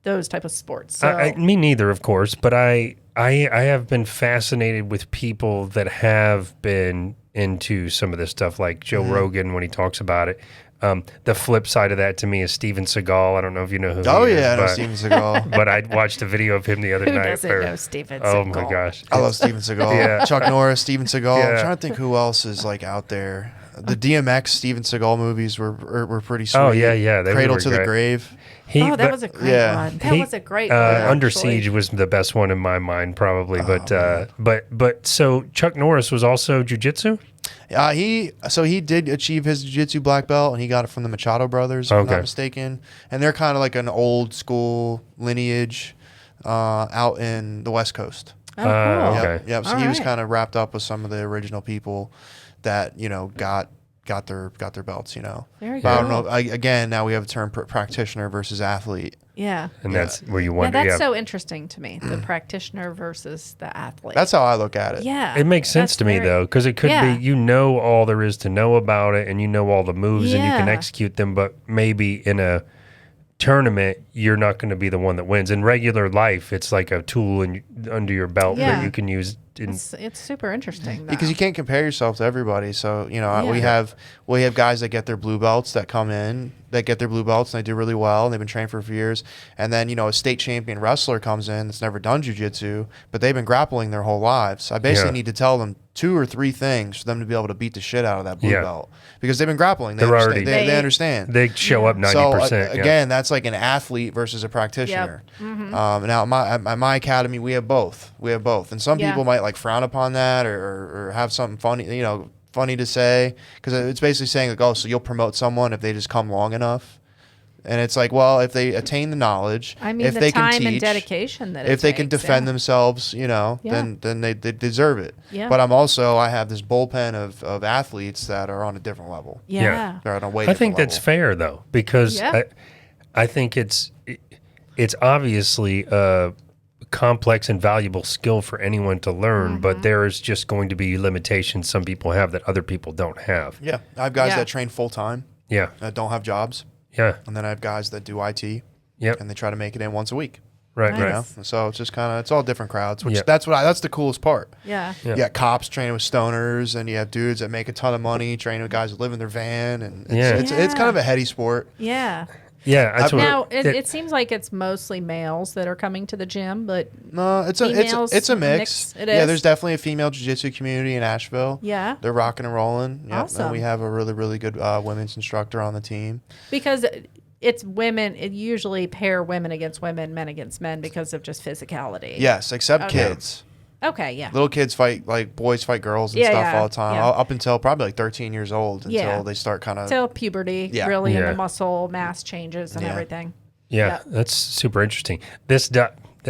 [SPEAKER 2] those type of sports. So.
[SPEAKER 4] Me neither, of course. But I have been fascinated with people that have been into some of this stuff, like Joe Rogan when he talks about it. The flip side of that to me is Steven Seagal. I don't know if you know who he is.
[SPEAKER 3] I know Steven Seagal.
[SPEAKER 4] But I watched a video of him the other
[SPEAKER 2] Who
[SPEAKER 4] night.
[SPEAKER 2] doesn't know Steven
[SPEAKER 4] Oh
[SPEAKER 2] Seagal?
[SPEAKER 4] my gosh.
[SPEAKER 3] I love Steven Seagal.
[SPEAKER 4] Yeah.
[SPEAKER 3] Chuck Norris, Steven Seagal.
[SPEAKER 4] Yeah.
[SPEAKER 3] I'm trying to think who else is like out there. The DMX Steven Seagal movies were pretty sweet.
[SPEAKER 4] Oh, yeah. They
[SPEAKER 3] Cradle
[SPEAKER 4] were
[SPEAKER 3] to
[SPEAKER 4] great.
[SPEAKER 3] the Grave.
[SPEAKER 2] That was a great one. That was a great one.
[SPEAKER 4] Under
[SPEAKER 2] actually.
[SPEAKER 4] Siege was the best one in my mind, probably. But so Chuck Norris was also jiu-jitsu?
[SPEAKER 3] He did achieve his jiu-jitsu black belt, and he got it from the Machado brothers, if I'm not mistaken. And they're kind of like an old school lineage out in the West Coast.
[SPEAKER 2] Oh, cool.
[SPEAKER 4] Okay.
[SPEAKER 3] Yep. So he was kind of wrapped up with some of the original people that got their belts.
[SPEAKER 2] Very
[SPEAKER 3] But I don't
[SPEAKER 2] cool.
[SPEAKER 3] know. Again, now we have a term practitioner versus athlete.
[SPEAKER 2] Yeah.
[SPEAKER 4] And that's where you
[SPEAKER 2] Yeah,
[SPEAKER 4] wonder.
[SPEAKER 2] that's so interesting to me. The practitioner versus the athlete.
[SPEAKER 3] That's how I look at it.
[SPEAKER 2] yeah.
[SPEAKER 4] It makes sense to me, though, because it could be all there is to know about it, and all the moves, and you can execute them, but maybe in a tournament, you're not going to be the one that wins. In regular life, it's like a tool under your belt that you can use.
[SPEAKER 2] It's super interesting, though.
[SPEAKER 3] Because you can't compare yourself to everybody. So, we have guys that get their blue belts that come in, that get their blue belts, and they do really well, and they've been trained for a few years. And then, a state champion wrestler comes in that's never done jiu-jitsu, but they've been grappling their whole lives. I basically need to tell them 2 or 3 things for them to be able to beat the shit out of that blue belt. Because they've been grappling. They understand.
[SPEAKER 4] They show up 90%.
[SPEAKER 3] So, again, that's like an athlete versus a practitioner. Now, at my academy, we have both. And some people might like frown upon that or have something funny to say, because it's basically saying like, oh, so you'll promote someone if they just come long enough. And it's like, well, if they attain the knowledge, if
[SPEAKER 2] the
[SPEAKER 3] they
[SPEAKER 2] time
[SPEAKER 3] can teach,
[SPEAKER 2] and dedication that
[SPEAKER 3] if they can defend themselves, then they deserve it.
[SPEAKER 2] Yeah.
[SPEAKER 3] But I have this bullpen of athletes that are on a different level.
[SPEAKER 2] Yeah.
[SPEAKER 3] They're on a way
[SPEAKER 4] I think
[SPEAKER 3] different
[SPEAKER 4] that's
[SPEAKER 3] level.
[SPEAKER 4] fair, though, because I think it's obviously a complex and valuable skill for anyone to learn, but there is just going to be limitations some people have that other people don't have.
[SPEAKER 3] Yeah. I have guys that train full time.
[SPEAKER 4] Yeah.
[SPEAKER 3] That don't have jobs.
[SPEAKER 4] Yeah.
[SPEAKER 3] And then I have guys that do IT.
[SPEAKER 4] Yep.
[SPEAKER 3] And they try to make it in once a week.
[SPEAKER 4] Right.
[SPEAKER 2] Nice.
[SPEAKER 4] Right.
[SPEAKER 3] And so it's just it's all different crowds, which
[SPEAKER 4] Yeah.
[SPEAKER 3] that's the coolest part.
[SPEAKER 2] Yeah.
[SPEAKER 4] Yeah.
[SPEAKER 3] You got cops training with stoners, and you have dudes that make a ton of money training with guys that live in their van, and it's kind of a heady sport.
[SPEAKER 2] Yeah.
[SPEAKER 4] Yeah. That's what
[SPEAKER 2] Now, it seems like it's mostly males that are coming to the gym, but
[SPEAKER 3] No, it's
[SPEAKER 2] females
[SPEAKER 3] a mix.
[SPEAKER 2] It
[SPEAKER 3] Yeah,
[SPEAKER 2] is?
[SPEAKER 3] there's definitely a female jiu-jitsu community in Asheville.
[SPEAKER 2] Yeah.
[SPEAKER 3] They're rocking and rolling. Yep.
[SPEAKER 2] Awesome.
[SPEAKER 3] And we have a really, really good women's instructor on the team.
[SPEAKER 2] because it's women, it usually pair women against women, men against men because of just physicality.
[SPEAKER 3] Yes, except kids.
[SPEAKER 2] Okay, yeah.
[SPEAKER 3] Little kids fight, like boys fight girls and stuff all the time,
[SPEAKER 2] yeah.
[SPEAKER 3] up until probably like 13 years old, until they start kind of.
[SPEAKER 2] Till puberty,
[SPEAKER 3] Yeah.
[SPEAKER 2] really, and
[SPEAKER 4] Yeah.
[SPEAKER 2] the muscle mass changes and
[SPEAKER 3] Yeah.
[SPEAKER 2] everything.
[SPEAKER 4] Yeah, that's super interesting.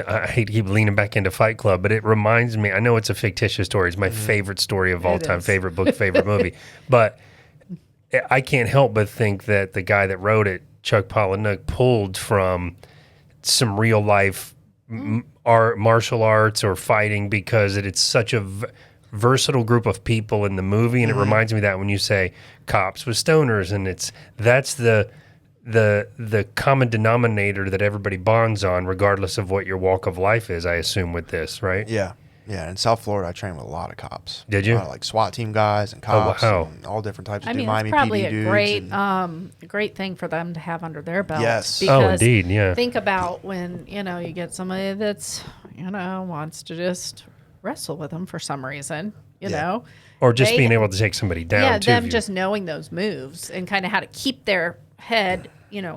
[SPEAKER 4] I hate to keep leaning back into Fight Club, but it reminds me, I know it's a fictitious story. It's my favorite story of all
[SPEAKER 2] It
[SPEAKER 4] time,
[SPEAKER 2] is.
[SPEAKER 4] favorite book, favorite movie. But I can't help but think that the guy that wrote it, Chuck Palahniuk, pulled from some real life martial arts or fighting, because it's such a versatile group of people in the movie. And it reminds me of that when you say cops with stoners, and that's the common denominator that everybody bonds on, regardless of what your walk of life is, I assume, with this, right?
[SPEAKER 3] Yeah. Yeah, in South Florida, I trained with a lot of cops.
[SPEAKER 4] Did you?
[SPEAKER 3] Like SWAT team guys and cops and all different types of Miami
[SPEAKER 2] it's probably
[SPEAKER 3] PD
[SPEAKER 2] a great thing for them to have under their belt.
[SPEAKER 3] Yes.
[SPEAKER 2] Because
[SPEAKER 4] indeed, yeah.
[SPEAKER 2] think about when, you get somebody that's, wants to just wrestle with them for some reason, you know.
[SPEAKER 4] Or just being able to take somebody down,
[SPEAKER 2] yeah,
[SPEAKER 4] too.
[SPEAKER 2] them just knowing those moves and kind of how to keep their head,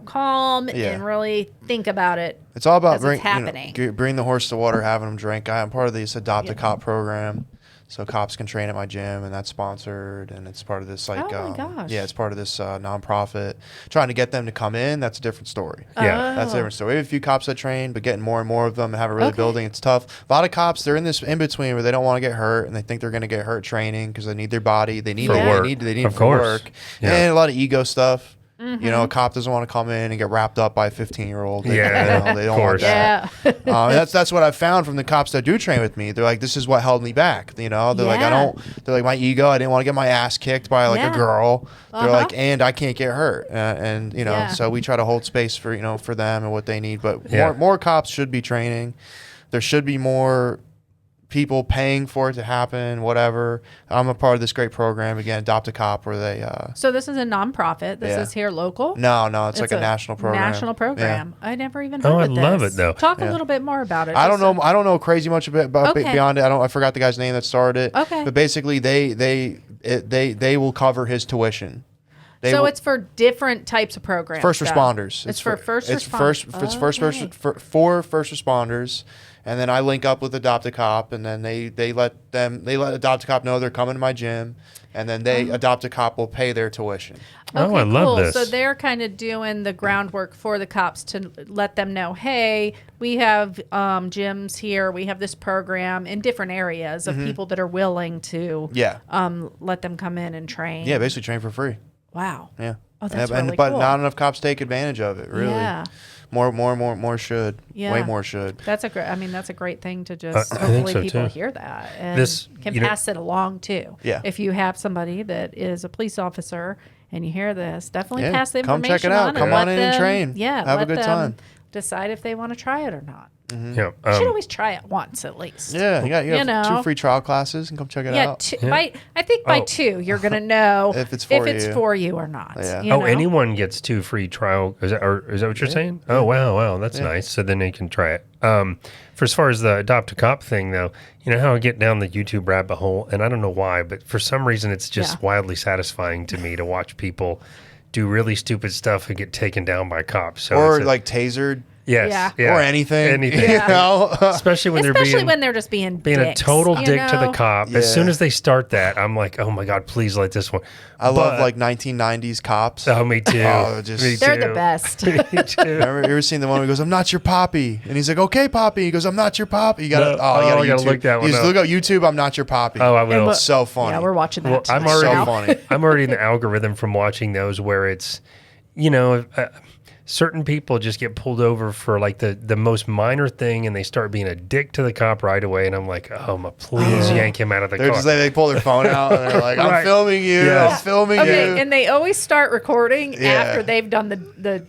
[SPEAKER 2] calm and really think about it.
[SPEAKER 3] It's all about bring the horse to water, having them drink. I'm part of this Adopt a Cop program, so cops can train at my gym, and that's sponsored, and it's part of this my gosh. Yeah, it's part of this nonprofit. Trying to get them to come in, that's a different story.
[SPEAKER 4] Yeah,
[SPEAKER 3] that's a different story. We have a few cops that train, but getting more and more of them and have it really building, it's tough. A lot of cops, they're in this in between where they don't want to get hurt, and they think they're going to get hurt training because they need their body, they need it for work, and a lot of ego stuff. A cop doesn't want to come in and get wrapped up by a 15-year-old. They don't want that. That's what I've found from the cops that do train with me. They're like, this is what held me back. They're like, they're like, my ego, I didn't want to get my ass kicked by a girl. They're like, and I can't get hurt. So we try to hold space for, for them and what they need. But more cops should be training. There should be more people paying for it to happen, whatever. I'm a part of this great program, again, Adopt a Cop, where they...
[SPEAKER 2] So this is a nonprofit. This is here local?
[SPEAKER 3] No, it's like a national program.
[SPEAKER 2] National program. Yeah. I never even heard of this.
[SPEAKER 4] I love it, though.
[SPEAKER 2] Talk a little bit more about it.
[SPEAKER 3] I don't know crazy much about beyond it. I forgot the guy's name that started it. Okay. But basically, they will cover his tuition.
[SPEAKER 2] It's for different types of programs.
[SPEAKER 3] First responders.
[SPEAKER 2] It's for first responders.
[SPEAKER 3] It's for first responders. And then I link up with Adopt a Cop, and then they let Adopt a Cop know they're coming to my gym, and then Adopt a Cop will pay their tuition.
[SPEAKER 2] Okay,
[SPEAKER 4] I love this.
[SPEAKER 2] So they're kind of doing the groundwork for the cops to let them know, hey, we have gyms here, we have this program in different areas of people that are willing to let them come in and train.
[SPEAKER 3] Yeah, basically train for free.
[SPEAKER 2] Wow.
[SPEAKER 3] Yeah.
[SPEAKER 2] Oh, that's
[SPEAKER 3] really
[SPEAKER 2] cool.
[SPEAKER 3] But not enough cops take advantage of it, really. Yeah. More should. Yeah. Way more should.
[SPEAKER 2] That's a great thing to just hopefully people hear that and can pass it along too. Yeah. If you have somebody that is a police officer and you hear this, definitely pass the information on.
[SPEAKER 3] Come check it out. Come on in and train.
[SPEAKER 2] Yeah.
[SPEAKER 3] Have a good time.
[SPEAKER 2] Decide if they want to try it or not.
[SPEAKER 3] Mm-hmm.
[SPEAKER 2] Yeah, you should always try it once at least.
[SPEAKER 3] Yeah, you have 2 free trial classes and come check it out.
[SPEAKER 2] I think by 2 you're going to know if it's for you or not.
[SPEAKER 3] Yeah.
[SPEAKER 4] Anyone gets 2 free trial. Is that what you're saying? Oh, wow, that's nice. So then they can try it. For as far as the Adopt a Cop thing, though, you know how I get down the YouTube rabbit hole, and I don't know why, but for some reason it's just wildly satisfying to me to watch people do really stupid stuff and get taken down by cops. So
[SPEAKER 3] tasered.
[SPEAKER 4] Yes.
[SPEAKER 3] Yeah. Or anything.
[SPEAKER 2] Yeah.
[SPEAKER 4] Especially when
[SPEAKER 2] they're just being
[SPEAKER 4] a total dick to the cop. Yeah. As soon as they start that, I'm like, oh my God, please let this one.
[SPEAKER 3] I love 1990s cops.
[SPEAKER 4] Oh, me too.
[SPEAKER 2] They're the best.
[SPEAKER 4] Me too.
[SPEAKER 3] Remember, you ever seen the one where he goes, I'm not your poppy? And he's like, okay, poppy. He goes, I'm not your poppy. You gotta
[SPEAKER 4] look that one up.
[SPEAKER 3] You just look up YouTube, I'm not your poppy.
[SPEAKER 4] Oh, I will.
[SPEAKER 3] It's so funny.
[SPEAKER 2] Yeah, we're watching that.
[SPEAKER 4] I'm already in the algorithm from watching those where it's, certain people just get pulled over for the most minor thing, and they start being a dick to the cop right away. And I'm like, please yank him out of the car.
[SPEAKER 3] Just they pull their phone out and they're like, I'm filming you. Yes. I'm filming you.
[SPEAKER 2] And they always start recording after they've done the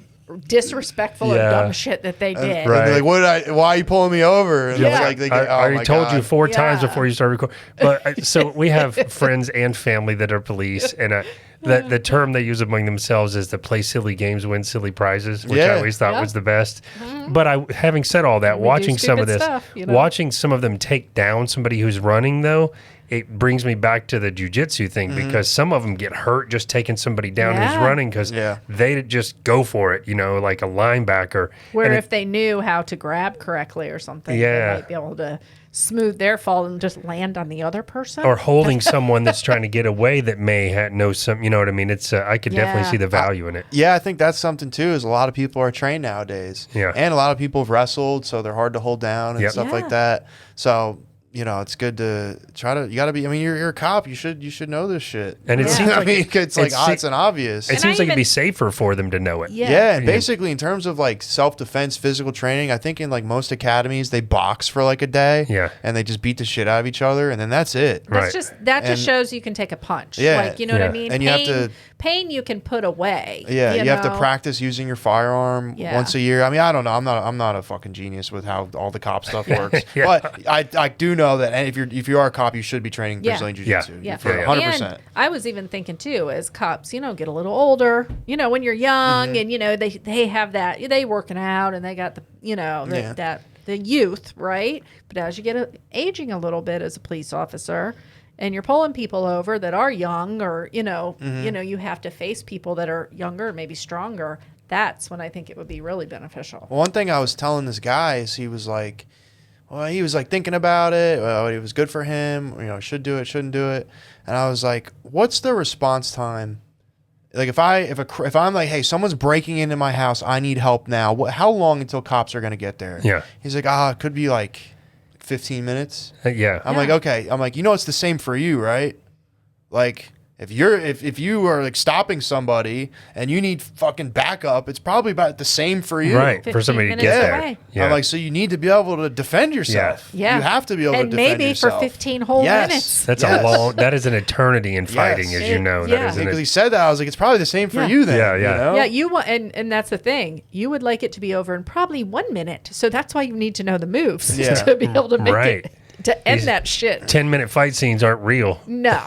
[SPEAKER 2] disrespectful or dumb shit that they did.
[SPEAKER 3] Right. And they're like, why are you pulling me over? And
[SPEAKER 4] I already told you 4 times before you started recording. But so we have friends and family that are police, and the term they use among themselves is to play silly games, win silly prizes, which I always thought was the best. Mm-hmm. But having said all that, watching some of this, watching some of them take down somebody who's running, though, it brings me back to the jiu-jitsu thing, because some of them get hurt just taking somebody down who's running because they just go for it, like a linebacker.
[SPEAKER 2] Where if they knew how to grab correctly or something, they might be able to smooth their fall and just land on the other person.
[SPEAKER 4] Or holding someone that's trying to get away that may know some, you know what I mean? It's I could definitely see the value in it.
[SPEAKER 3] Yeah, I think that's something too, is a lot of people are trained nowadays. Yeah. And a lot of people have wrestled, so they're hard to hold down and stuff like that. So it's good to try to. You got to be. You're a cop. You should know this shit.
[SPEAKER 4] And it seems like
[SPEAKER 3] it's it's an obvious.
[SPEAKER 4] It seems like it'd be safer for them to know it.
[SPEAKER 3] Yeah, and basically in terms of self-defense, physical training, I think in most academies they box for a day. Yeah, and they just beat the shit out of each other, and then that's it.
[SPEAKER 2] That just shows you can take a punch. Yeah, you know what I mean.
[SPEAKER 3] And you have to
[SPEAKER 2] pain you can put away.
[SPEAKER 3] Yeah, you have to
[SPEAKER 2] know?
[SPEAKER 3] practice using your firearm once a year. I mean, I don't know. I'm not a fucking genius with how all the cop stuff works. But I do know that if you are a cop, you should be training Brazilian Jiu-Jitsu.
[SPEAKER 2] Yeah.
[SPEAKER 3] For 100%.
[SPEAKER 2] And I was even thinking too, as cops, get a little older, when you're young and, they have that, they working out and they got the, the youth, right? But as you get aging a little bit as a police officer, and you're pulling people over that are young, or you have to face people that are younger, maybe stronger. That's when I think it would be really beneficial.
[SPEAKER 3] Well, one thing I was telling this guy is he was like thinking about it. Well, it was good for him. Should do it, shouldn't do it. And I was like, what's the response time? Like if I'm like, hey, someone's breaking into my house, I need help now. How long until cops are gonna get there?
[SPEAKER 4] Yeah.
[SPEAKER 3] He's like, it could be like 15 minutes.
[SPEAKER 4] Yeah.
[SPEAKER 3] I'm like, okay. I'm like, it's the same for you, right? Like, if you are like stopping somebody and you need fucking backup, it's probably about the same for you.
[SPEAKER 4] Right. For somebody to get there.
[SPEAKER 2] Away.
[SPEAKER 4] Yeah.
[SPEAKER 3] I'm like, so you need to be able to defend yourself.
[SPEAKER 2] Yeah.
[SPEAKER 3] You have to be able to defend
[SPEAKER 2] maybe
[SPEAKER 3] yourself.
[SPEAKER 2] for 15 whole minutes.
[SPEAKER 4] That's that is an eternity in fighting, as you know.
[SPEAKER 2] Yeah.
[SPEAKER 4] That is
[SPEAKER 3] Because he said that, I was like, it's probably the same for you then.
[SPEAKER 4] Yeah, yeah.
[SPEAKER 2] Yeah, you want, and that's the thing. You would like it to be over in probably 1 minute. So that's why you need to know the moves to be able to make it. To end that shit.
[SPEAKER 4] 10-minute fight scenes aren't real.
[SPEAKER 2] No.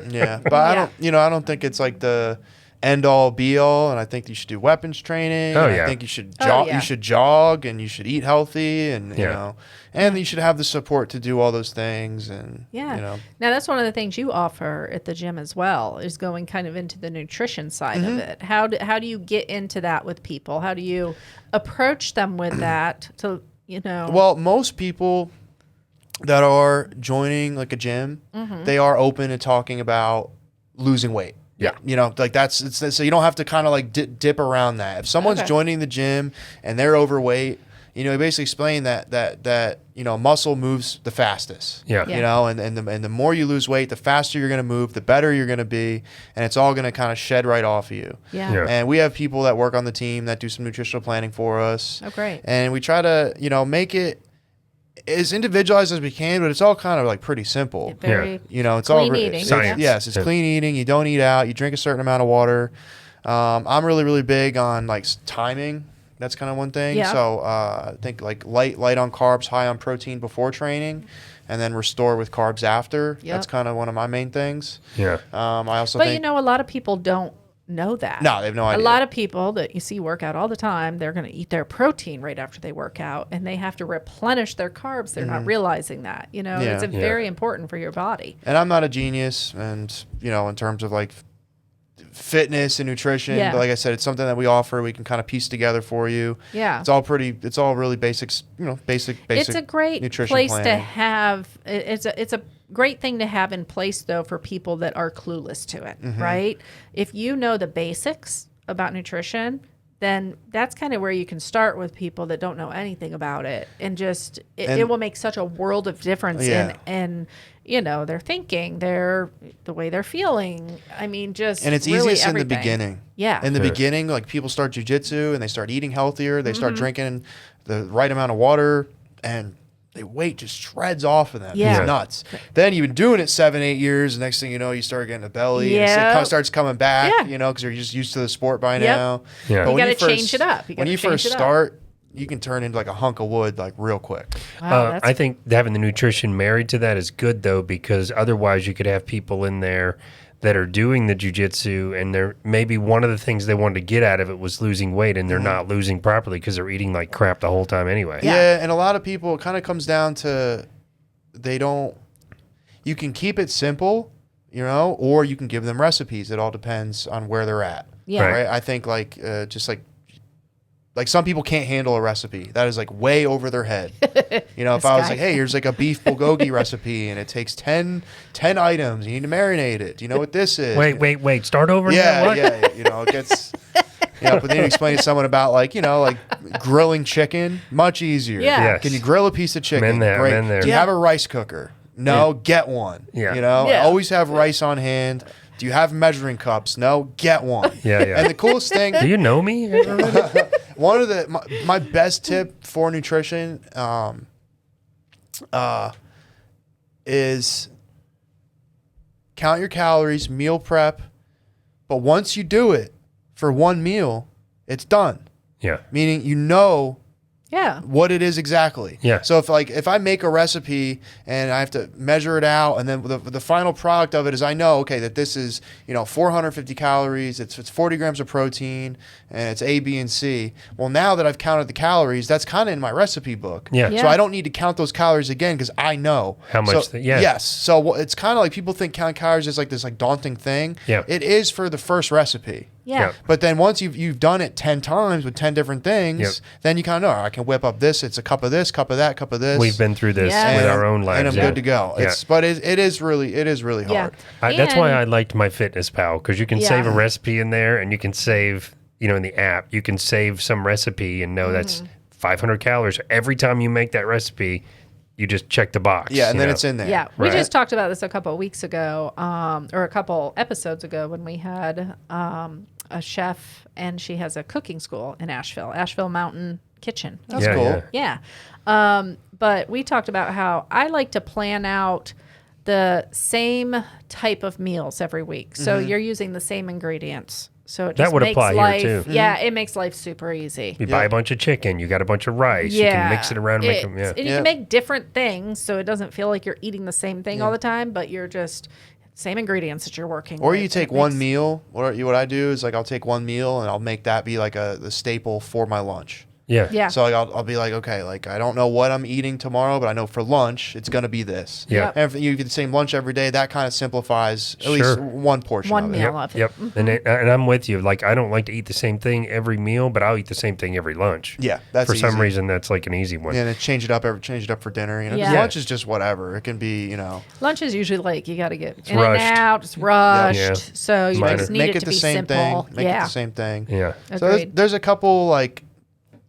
[SPEAKER 3] Yeah, but I don't think it's like the end all be all. And I think you should do weapons training.
[SPEAKER 4] Oh,
[SPEAKER 3] I think you should jog. You should jog, and you should eat healthy, and and you should have the support to do all those things. And
[SPEAKER 2] Now that's one of the things you offer at the gym as well, is going kind of into the nutrition side of it. How do you get into that with people? How do you approach them with that? Well,
[SPEAKER 3] most people that are joining like a gym, they are open to talking about losing weight.
[SPEAKER 2] Yeah.
[SPEAKER 3] Like so you don't have to kind of like dip around that. If someone's joining the gym and they're overweight, you basically explain that muscle moves the fastest.
[SPEAKER 4] Yeah.
[SPEAKER 3] And the more you lose weight, the faster you're going to move, the better you're going to be, and it's all going to kind of shed right off of you.
[SPEAKER 2] Yeah.
[SPEAKER 3] And we have people that work on the team that do some nutritional planning for us.
[SPEAKER 2] Oh, great.
[SPEAKER 3] And we try to, make it as individualized as we can, but it's all kind of like pretty simple. It's
[SPEAKER 2] clean
[SPEAKER 3] all
[SPEAKER 2] eating.
[SPEAKER 4] Science.
[SPEAKER 3] Yes, it's clean eating. You don't eat out. You drink a certain amount of water. I'm really, really big on like timing. That's kind of one thing.
[SPEAKER 2] Yeah.
[SPEAKER 3] So I think like light on carbs, high on protein before training, and then restore with carbs after.
[SPEAKER 2] Yep.
[SPEAKER 3] That's kind of one of my main things.
[SPEAKER 4] Yeah.
[SPEAKER 3] I also
[SPEAKER 2] But
[SPEAKER 3] think,
[SPEAKER 2] a lot of people don't know that.
[SPEAKER 3] No, they have no idea.
[SPEAKER 2] A lot of people that you see work out all the time, they're going to eat their protein right after they work out, and they have to replenish their carbs. They're not realizing that. It's very important for your body.
[SPEAKER 3] And I'm not a genius, and in terms of like fitness and nutrition, but like I said, it's something that we offer. We can kind of piece together for you.
[SPEAKER 2] Yeah,
[SPEAKER 3] it's all really basics. Basic.
[SPEAKER 2] It's a great
[SPEAKER 3] nutrition
[SPEAKER 2] place
[SPEAKER 3] planning.
[SPEAKER 2] to have. It's a great thing to have in place, though, for people that are clueless to it, right? If you know the basics about nutrition, then that's kind of where you can start with people that don't know anything about it, and just it will make such a world of difference in their thinking, the way they're feeling. I mean, just
[SPEAKER 3] and it's
[SPEAKER 2] really
[SPEAKER 3] easiest
[SPEAKER 2] everything.
[SPEAKER 3] in the beginning.
[SPEAKER 2] Yeah,
[SPEAKER 3] in the beginning, like people start jiu-jitsu and they start eating healthier. They start drinking the right amount of water, and the weight just shreds off of them.
[SPEAKER 2] Yeah.
[SPEAKER 3] It's nuts. Then you've been doing it 7-8 years. The next thing you know, you start getting a belly. And it kind of starts coming back, because you're just used to the sport by now.
[SPEAKER 4] Yeah.
[SPEAKER 3] But
[SPEAKER 2] you got to change it up.
[SPEAKER 3] When you first start, you can turn into like a hunk of wood like real quick.
[SPEAKER 2] Wow,
[SPEAKER 4] I think having the nutrition married to that is good, though, because otherwise you could have people in there that are doing the jiu-jitsu, and they're maybe one of the things they wanted to get out of it was losing weight, and they're not losing properly because they're eating like crap the whole time anyway.
[SPEAKER 3] Yeah, and a lot of people, it kind of comes down to you can keep it simple, or you can give them recipes. It all depends on where they're at.
[SPEAKER 2] Yeah.
[SPEAKER 3] Right? I think just like some people can't handle a recipe. That is like way over their head. If I was like, hey, here's like a beef bulgogi recipe and it takes 10 items. You need to marinate it. Do you know what this is?
[SPEAKER 4] Wait. Start over?
[SPEAKER 3] Yeah,
[SPEAKER 4] What?
[SPEAKER 3] yeah. It gets... but then you explain to someone about like grilling chicken, much easier.
[SPEAKER 2] Yeah.
[SPEAKER 4] Yes.
[SPEAKER 3] Can you grill a piece of chicken?
[SPEAKER 4] Men there,
[SPEAKER 3] Great.
[SPEAKER 4] men there.
[SPEAKER 3] Do you have a rice cooker? No, get one.
[SPEAKER 4] Yeah.
[SPEAKER 3] Always have rice on hand. Do you have measuring cups? No, get one.
[SPEAKER 4] Yeah.
[SPEAKER 3] And the coolest thing,
[SPEAKER 4] Do you know me?
[SPEAKER 3] one of my best tip for nutrition is count your calories, meal prep, But once you do it for one meal, it's done.
[SPEAKER 4] Yeah.
[SPEAKER 3] Meaning you know
[SPEAKER 2] Yeah.
[SPEAKER 3] what it is exactly.
[SPEAKER 4] Yeah.
[SPEAKER 3] So if I make a recipe and I have to measure it out, and then the final product of it is I know, okay, that this is 450 calories, it's 40 grams of protein, and it's A, B, and C. Well, now that I've counted the calories, that's kind of in my recipe book.
[SPEAKER 4] Yeah.
[SPEAKER 2] Yeah.
[SPEAKER 3] So I don't need to count those calories again because I know
[SPEAKER 4] How much
[SPEAKER 3] So,
[SPEAKER 4] yeah.
[SPEAKER 3] Yes. So it's kind of like people think counting calories is like this like daunting thing.
[SPEAKER 4] Yeah.
[SPEAKER 3] It is for the first recipe.
[SPEAKER 2] Yeah.
[SPEAKER 4] Yeah.
[SPEAKER 3] But then once you've done it 10 times with 10 different things,
[SPEAKER 4] Yep.
[SPEAKER 3] then you kind of know, I can whip up this. It's a cup of this, cup of that, cup of this.
[SPEAKER 4] We've been through this
[SPEAKER 2] Yeah.
[SPEAKER 4] with
[SPEAKER 3] And
[SPEAKER 4] our
[SPEAKER 3] I'm-
[SPEAKER 4] own lives.
[SPEAKER 3] And I'm
[SPEAKER 4] yeah.
[SPEAKER 3] good to go.
[SPEAKER 4] Yeah.
[SPEAKER 3] But it is really
[SPEAKER 2] Yeah.
[SPEAKER 3] hard.
[SPEAKER 4] That's why
[SPEAKER 2] And-
[SPEAKER 4] I liked my Fitness Pal, because you can save a
[SPEAKER 2] Yeah.
[SPEAKER 4] recipe in there, and you can save, in the app, you can save some recipe and know that's 500 calories. Every time you make that recipe, you just check the box.
[SPEAKER 3] Yeah, and
[SPEAKER 4] you
[SPEAKER 3] then
[SPEAKER 4] know?
[SPEAKER 3] it's in there.
[SPEAKER 2] Yeah, we
[SPEAKER 4] Right.
[SPEAKER 2] just talked about this a couple of weeks ago, or a couple episodes ago when we had a chef, and she has a cooking school in Asheville Mountain Kitchen.
[SPEAKER 3] That's
[SPEAKER 4] Yeah,
[SPEAKER 3] cool.
[SPEAKER 4] yeah.
[SPEAKER 2] Yeah. But we talked about how I like to plan out the same type of meals every week. So
[SPEAKER 3] Mm-hmm.
[SPEAKER 2] you're using the same ingredients. So it
[SPEAKER 4] That
[SPEAKER 2] just
[SPEAKER 4] would
[SPEAKER 2] makes
[SPEAKER 4] apply here,
[SPEAKER 2] life,
[SPEAKER 4] too.
[SPEAKER 2] Yeah, it makes life super easy.
[SPEAKER 4] You buy a bunch of chicken, you got a bunch of rice, you can mix it around and make them. Yeah.
[SPEAKER 2] And you
[SPEAKER 3] Yeah.
[SPEAKER 2] can make different things, so it doesn't feel like you're eating the same thing all the time, but you're just same ingredients that you're working
[SPEAKER 3] Or
[SPEAKER 2] with.
[SPEAKER 3] you
[SPEAKER 2] and
[SPEAKER 3] take
[SPEAKER 2] it
[SPEAKER 3] one
[SPEAKER 2] makes-
[SPEAKER 3] meal. What I do is like I'll take one meal and I'll make that be like the staple for my lunch.
[SPEAKER 4] Yeah.
[SPEAKER 2] Yeah.
[SPEAKER 3] So like, I'll be like, okay, like I don't know what I'm eating tomorrow, but I know for lunch it's gonna be this.
[SPEAKER 4] Yeah.
[SPEAKER 3] And if you get the same lunch every day, that kind of simplifies at
[SPEAKER 4] Sure.
[SPEAKER 3] least one portion
[SPEAKER 2] One
[SPEAKER 3] of it.
[SPEAKER 2] meal of it.
[SPEAKER 4] Yep. And I'm with you. Like, I don't like to eat the same thing every meal, but I'll eat the same thing every lunch.
[SPEAKER 3] Yeah, that's
[SPEAKER 4] For some
[SPEAKER 3] easy.
[SPEAKER 4] reason, that's like an easy one.
[SPEAKER 3] And then change it up for dinner. 'Cause
[SPEAKER 2] Yeah.
[SPEAKER 3] lunch is just whatever. It can be,
[SPEAKER 2] Lunch is usually like you got to get in
[SPEAKER 4] rushed.
[SPEAKER 2] and out. It's rushed.
[SPEAKER 4] Yeah.
[SPEAKER 2] So you
[SPEAKER 4] Minor.
[SPEAKER 2] just need
[SPEAKER 3] make
[SPEAKER 2] it
[SPEAKER 3] it
[SPEAKER 2] to
[SPEAKER 3] the
[SPEAKER 2] be
[SPEAKER 3] same
[SPEAKER 2] simple.
[SPEAKER 3] thing. Make it
[SPEAKER 2] Yeah.
[SPEAKER 3] the same thing.
[SPEAKER 4] Yeah.
[SPEAKER 3] So there's,
[SPEAKER 2] Agreed.
[SPEAKER 3] there's a couple like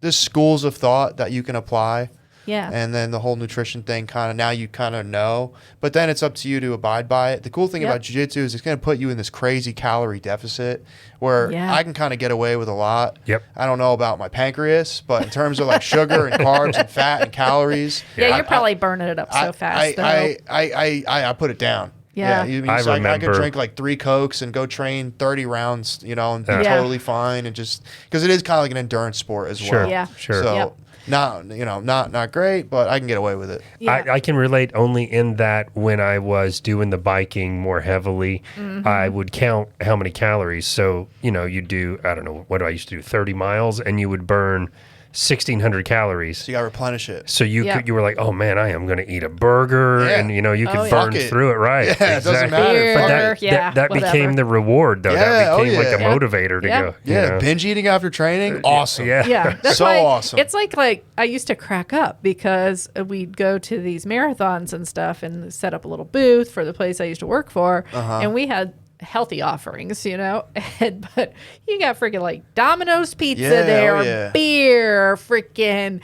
[SPEAKER 3] there's schools of thought that you can apply.
[SPEAKER 2] Yeah.
[SPEAKER 3] And then the whole nutrition thing now you kind of know, but then it's up to you to abide by it. The cool thing
[SPEAKER 2] Yep.
[SPEAKER 3] about jiu-jitsu is it's going to put you in this crazy calorie deficit where
[SPEAKER 2] Yeah.
[SPEAKER 3] I can kind of get away with a lot.
[SPEAKER 4] Yep.
[SPEAKER 3] I don't know about my pancreas, but in terms of like sugar and carbs and fat and calories,
[SPEAKER 2] Yeah,
[SPEAKER 3] I-
[SPEAKER 2] you're probably burning it up so fast, though.
[SPEAKER 3] I put it down.
[SPEAKER 2] Yeah.
[SPEAKER 4] I
[SPEAKER 3] I could
[SPEAKER 4] remember-
[SPEAKER 3] drink like 3 Cokes and go train 30 rounds, and be
[SPEAKER 2] Yeah.
[SPEAKER 3] totally fine, and just because it is kind of like an endurance sport as
[SPEAKER 4] Sure.
[SPEAKER 3] well.
[SPEAKER 2] Yeah.
[SPEAKER 4] Sure.
[SPEAKER 3] So
[SPEAKER 2] Yep.
[SPEAKER 3] not great, but I can get away with it.
[SPEAKER 2] Yeah.
[SPEAKER 4] I can relate only in that when I was doing the biking more heavily,
[SPEAKER 2] Mm-hmm.
[SPEAKER 4] I would count how many calories. So, you do, I don't know, what do I used to do? 30 miles, and you would burn 1,600 calories.
[SPEAKER 3] So you got to replenish it.
[SPEAKER 4] So you
[SPEAKER 2] Yeah.
[SPEAKER 4] were like, oh man, I am going to eat a burger,
[SPEAKER 3] Yeah.
[SPEAKER 4] and you could
[SPEAKER 2] Oh, yeah.
[SPEAKER 4] burn
[SPEAKER 3] Fuck it.
[SPEAKER 4] through it, right?
[SPEAKER 3] Yeah, it doesn't matter.
[SPEAKER 2] Beer,
[SPEAKER 4] But that
[SPEAKER 2] yeah,
[SPEAKER 4] that became
[SPEAKER 2] whatever.
[SPEAKER 4] the reward, though.
[SPEAKER 3] Yeah,
[SPEAKER 4] That
[SPEAKER 3] oh,
[SPEAKER 4] became like a
[SPEAKER 3] yeah.
[SPEAKER 4] motivator to
[SPEAKER 2] Yeah.
[SPEAKER 4] go.
[SPEAKER 3] Yeah, binge eating after training, awesome.
[SPEAKER 4] Yeah.
[SPEAKER 2] Yeah, that's
[SPEAKER 3] So
[SPEAKER 2] why
[SPEAKER 3] awesome.
[SPEAKER 2] It's like I used to crack up because we'd go to these marathons and stuff and set up a little booth for the place I used to work for, and we had healthy offerings, and but you got freaking like Domino's pizza
[SPEAKER 3] Yeah,
[SPEAKER 2] there,
[SPEAKER 3] oh, yeah.
[SPEAKER 2] beer, freaking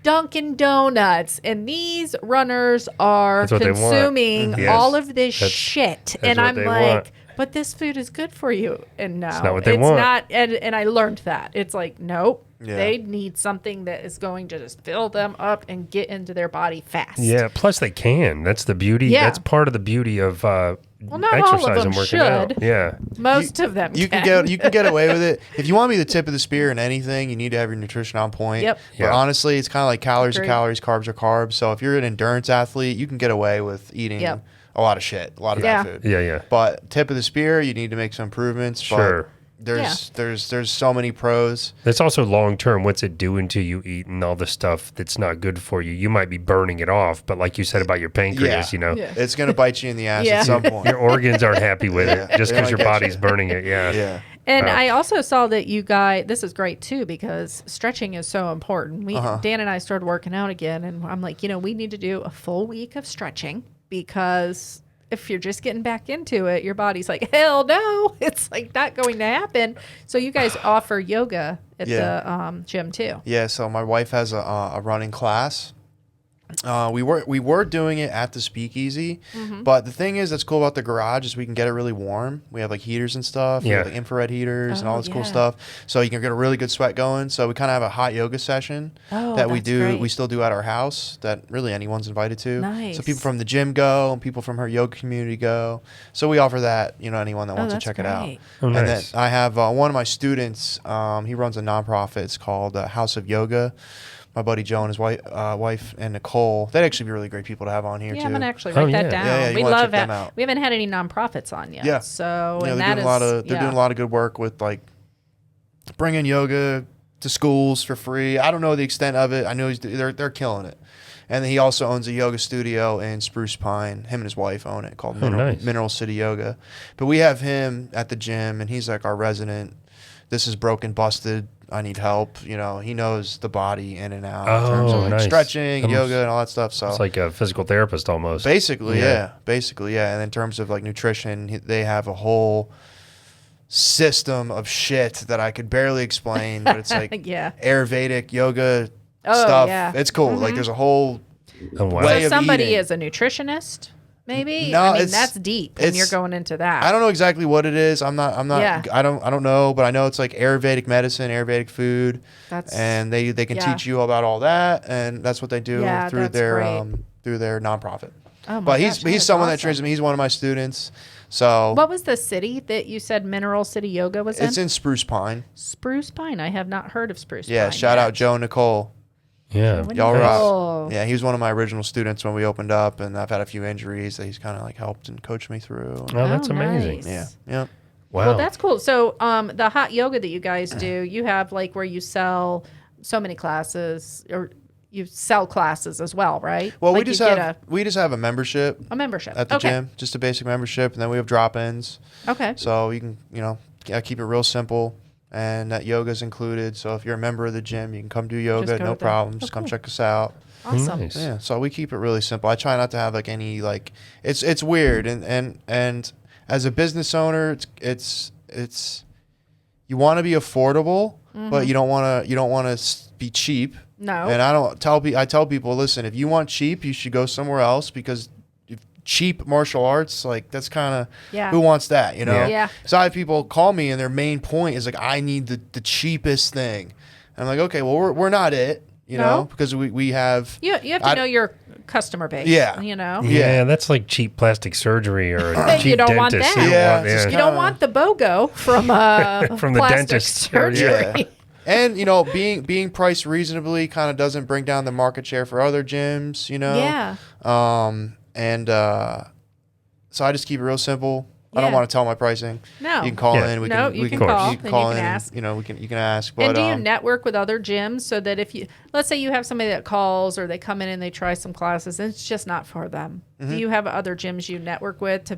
[SPEAKER 2] Dunkin' Donuts, and these runners are
[SPEAKER 4] That's what they want.
[SPEAKER 2] consuming
[SPEAKER 4] Yes.
[SPEAKER 2] all of this
[SPEAKER 4] That's-
[SPEAKER 2] shit,
[SPEAKER 4] that's
[SPEAKER 2] and
[SPEAKER 4] what
[SPEAKER 2] I'm
[SPEAKER 4] they
[SPEAKER 2] like.
[SPEAKER 4] want.
[SPEAKER 2] But this food is good for you, and no,
[SPEAKER 4] not what they want.
[SPEAKER 2] not. And I learned that it's like nope.
[SPEAKER 3] Yeah.
[SPEAKER 2] They need something that is going to just fill them up and get into their body fast.
[SPEAKER 4] Yeah, plus they can. That's the beauty.
[SPEAKER 2] Yeah.
[SPEAKER 4] That's part of the beauty of
[SPEAKER 2] not all of
[SPEAKER 4] exercise
[SPEAKER 2] them
[SPEAKER 4] and working
[SPEAKER 2] should.
[SPEAKER 4] out. Yeah.
[SPEAKER 2] Most of them
[SPEAKER 3] You can get away with it if you want to be the tip of the spear in anything. You need to have your nutrition on point.
[SPEAKER 2] Yep.
[SPEAKER 3] But
[SPEAKER 4] Yeah.
[SPEAKER 3] honestly, it's kind of like calories
[SPEAKER 2] Agreed.
[SPEAKER 3] are calories, carbs are carbs. So if you're an endurance athlete, you can get away with eating
[SPEAKER 2] Yep.
[SPEAKER 3] a lot of shit, a lot of
[SPEAKER 2] Yeah.
[SPEAKER 3] bad food.
[SPEAKER 4] Yeah, yeah.
[SPEAKER 3] But tip of the spear, you need to make some improvements.
[SPEAKER 4] Sure.
[SPEAKER 3] But there's so many pros.
[SPEAKER 4] That's also long term. What's it doing to you eating all the stuff that's not good for you? You might be burning it off, but like you said about your pancreas,
[SPEAKER 3] Yeah.
[SPEAKER 2] Yeah.
[SPEAKER 3] It's gonna bite you in the ass
[SPEAKER 2] Yeah.
[SPEAKER 3] at some point.
[SPEAKER 4] your organs aren't happy with it just
[SPEAKER 3] They
[SPEAKER 4] because
[SPEAKER 3] might
[SPEAKER 4] your
[SPEAKER 3] get
[SPEAKER 4] body's
[SPEAKER 3] you.
[SPEAKER 4] burning it. Yeah.
[SPEAKER 3] Yeah.
[SPEAKER 2] And
[SPEAKER 4] Wow.
[SPEAKER 2] I also saw that you guys, this is great too, because stretching is so important. Dan and I started working out again, and I'm like, we need to do a full week of stretching, because if you're just getting back into it, your body's like, hell no, it's like not going to happen. So you guys offer yoga at
[SPEAKER 3] Yeah.
[SPEAKER 2] the gym too.
[SPEAKER 3] Yeah. So my wife has a running class. We were doing it at the Speakeasy, but the thing is that's cool about the garage is we can get it really warm. We have like heaters and stuff. We have like infrared heaters and all this cool stuff, so you can get a really good sweat going. So we kind of have a hot yoga session that we do.
[SPEAKER 2] Great.
[SPEAKER 3] We still do at our house that really anyone's invited to.
[SPEAKER 2] Nice.
[SPEAKER 3] So people from the gym go, and people from her yoga community go. So we offer that, anyone that wants to check it out.
[SPEAKER 2] Oh,
[SPEAKER 3] nice. And then I have one of my students. He runs a nonprofit. It's called House of Yoga. My buddy Joe and his wife and Nicole, they'd actually be really great people to have on here too.
[SPEAKER 2] Yeah, I'm gonna actually write that down.
[SPEAKER 3] Yeah,
[SPEAKER 2] we love that. We haven't had any nonprofits on yet.
[SPEAKER 3] Yeah.
[SPEAKER 2] So
[SPEAKER 3] they're
[SPEAKER 2] doing
[SPEAKER 3] a lot of good work with like bringing yoga to schools for free. I don't know the extent of it. I know they're killing it. And then he also owns a yoga studio in Spruce Pine. Him and his wife own it called Mineral City Yoga. But we have him at the gym, and he's like our resident. This is broken, busted. I need help. He knows the body in and out in terms of like stretching, yoga, and all that stuff. So
[SPEAKER 4] it's like a physical therapist almost.
[SPEAKER 3] Basically, yeah. And in terms of like nutrition, they have a whole system of shit that I could barely explain, but it's like Ayurvedic yoga stuff. Yeah. It's cool. Like there's a whole way of
[SPEAKER 2] somebody
[SPEAKER 3] eating.
[SPEAKER 2] is a nutritionist. Maybe
[SPEAKER 3] no,
[SPEAKER 2] I mean that's deep, and you're going into that.
[SPEAKER 3] I don't know exactly what it is. I'm not. Yeah. I don't know, but I know it's like Ayurvedic medicine, Ayurvedic food, and they can teach you about all that, and that's what they do through their nonprofit. Oh my gosh, he's someone that trains me. He's one of my students. So
[SPEAKER 2] what was the city that you said Mineral City Yoga was in?
[SPEAKER 3] It's in Spruce Pine.
[SPEAKER 2] Spruce Pine. I have not heard of Spruce Pine.
[SPEAKER 3] Yeah, shout out Joe and Nicole.
[SPEAKER 4] Yeah,
[SPEAKER 3] y'all rock. Yeah, he was one of my original students when we opened up, and I've had a few injuries that he's kind of like helped and coached me through.
[SPEAKER 4] Oh, that's amazing.
[SPEAKER 2] Nice.
[SPEAKER 3] Yeah.
[SPEAKER 2] Wow. Well, that's cool. So, the hot yoga that you guys do, you have like where you sell so many classes, or you sell classes as well, right?
[SPEAKER 3] Well,
[SPEAKER 2] like
[SPEAKER 3] we just have a membership.
[SPEAKER 2] A membership
[SPEAKER 3] at the gym, just a basic membership, and then we have drop-ins.
[SPEAKER 2] Okay.
[SPEAKER 3] So you can keep it real simple. And that yoga is included. So if you're a member of the gym, you can come do yoga, no problem. Just come check us out.
[SPEAKER 2] Awesome.
[SPEAKER 4] Nice.
[SPEAKER 3] Yeah. So we keep it really simple. I try not to have like any like it's weird and as a business owner, it's you want to be affordable, but you don't want to be cheap.
[SPEAKER 2] No.
[SPEAKER 3] And I tell people, listen, if you want cheap, you should go somewhere else because cheap martial arts, like that's kind of who wants that,
[SPEAKER 2] Yeah.
[SPEAKER 3] So I have people call me and their main point is like, I need the cheapest thing. And I'm like, okay, well we're not it, because we have
[SPEAKER 2] you have to know your customer base.
[SPEAKER 3] Yeah.
[SPEAKER 4] Yeah, that's like cheap plastic surgery or a cheap
[SPEAKER 2] you don't
[SPEAKER 4] dentist.
[SPEAKER 2] Want that. You don't want the BOGO from
[SPEAKER 4] the dentist
[SPEAKER 2] surgery.
[SPEAKER 3] Yeah. And being priced reasonably kind of doesn't bring down the market share for other gyms,
[SPEAKER 2] Yeah.
[SPEAKER 3] And so I just keep it real simple. I don't want to tell my pricing.
[SPEAKER 2] No.
[SPEAKER 3] You can call in. We can
[SPEAKER 2] call.
[SPEAKER 3] You can call in.
[SPEAKER 2] Ask.
[SPEAKER 3] You can ask. But,
[SPEAKER 2] and do you network with other gyms so that if let's say you have somebody that calls or they come in and they try some classes and it's just not for them. Do you have other gyms you network with to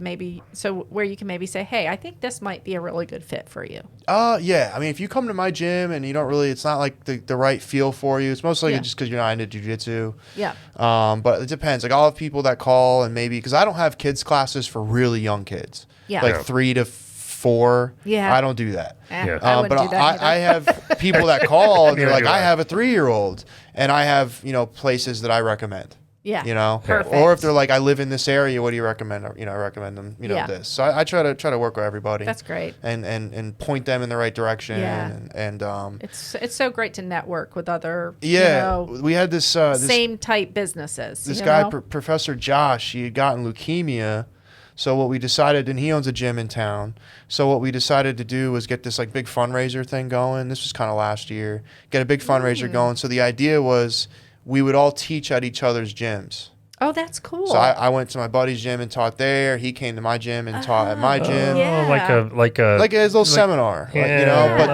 [SPEAKER 2] where you can maybe say, hey, I think this might be a really good fit for you?
[SPEAKER 3] Yeah. I mean, if you come to my gym and you don't really, it's not like the right feel for you. It's mostly just because you're not into jiu-jitsu.
[SPEAKER 2] Yeah.
[SPEAKER 3] But it depends. Like I'll have people that call and maybe, because I don't have kids classes for really young kids.
[SPEAKER 2] Yeah.
[SPEAKER 3] Like 3 to 4.
[SPEAKER 2] Yeah.
[SPEAKER 3] I don't do that.
[SPEAKER 2] I wouldn't do that
[SPEAKER 3] I have people that call and they're like, I have a 3-year-old and I have, places that I recommend.
[SPEAKER 2] Yeah. Perfect.
[SPEAKER 3] Or if they're like, I live in this area, what do you recommend? I recommend them, this. So I try to work with everybody.
[SPEAKER 2] That's great.
[SPEAKER 3] And point them in the right direction.
[SPEAKER 2] Yeah.
[SPEAKER 3] And
[SPEAKER 2] it's so great to network with other
[SPEAKER 3] we had this
[SPEAKER 2] same type businesses.
[SPEAKER 3] This guy, Professor Josh, he had gotten leukemia. So what we decided, and he owns a gym in town. So what we decided to do was get this like big fundraiser thing going. This was kind of last year. Get a big fundraiser going. So the idea was we would all teach at each other's gyms.
[SPEAKER 2] Oh, that's cool.
[SPEAKER 3] So I went to my buddy's gym and taught there. He came to my gym and taught at my gym.
[SPEAKER 2] Yeah.
[SPEAKER 4] Like a
[SPEAKER 3] little seminar.
[SPEAKER 4] Yeah,
[SPEAKER 3] but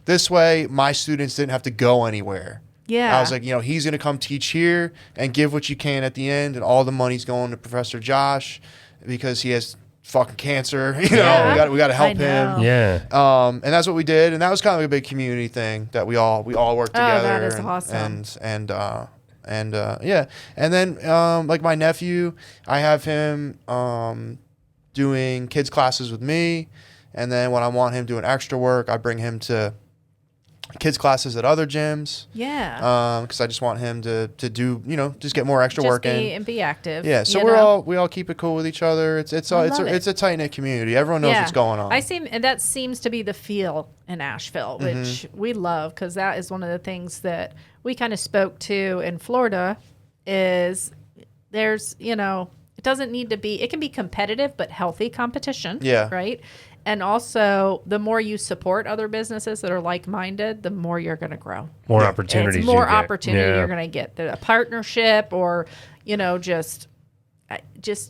[SPEAKER 3] this way my students didn't have to go anywhere.
[SPEAKER 2] Yeah.
[SPEAKER 3] I was like, he's going to come teach here and give what you can at the end, and all the money's going to Professor Josh because he has fucking cancer. We got to help him.
[SPEAKER 4] Yeah.
[SPEAKER 3] And that's what we did, and that was kind of like a big community thing that we all worked together.
[SPEAKER 2] Oh, that is awesome.
[SPEAKER 3] And then like my nephew, I have him doing kids classes with me, and then when I want him doing extra work, I bring him to kids classes at other gyms.
[SPEAKER 2] Yeah.
[SPEAKER 3] Because I just want him to do, just get more extra work in
[SPEAKER 2] and be active.
[SPEAKER 3] Yeah. So we all keep it cool with each other. It's a tight knit community. Everyone knows what's going on.
[SPEAKER 2] And that seems to be the feel in Asheville, which we love, because that is one of the things that we kind of spoke to in Florida. Is there's it doesn't need to be. It can be competitive, but healthy competition.
[SPEAKER 3] Yeah.
[SPEAKER 2] Right. And also, the more you support other businesses that are like-minded, the more you're going to grow.
[SPEAKER 4] More opportunities.
[SPEAKER 2] More opportunity you're going to get. A partnership, or just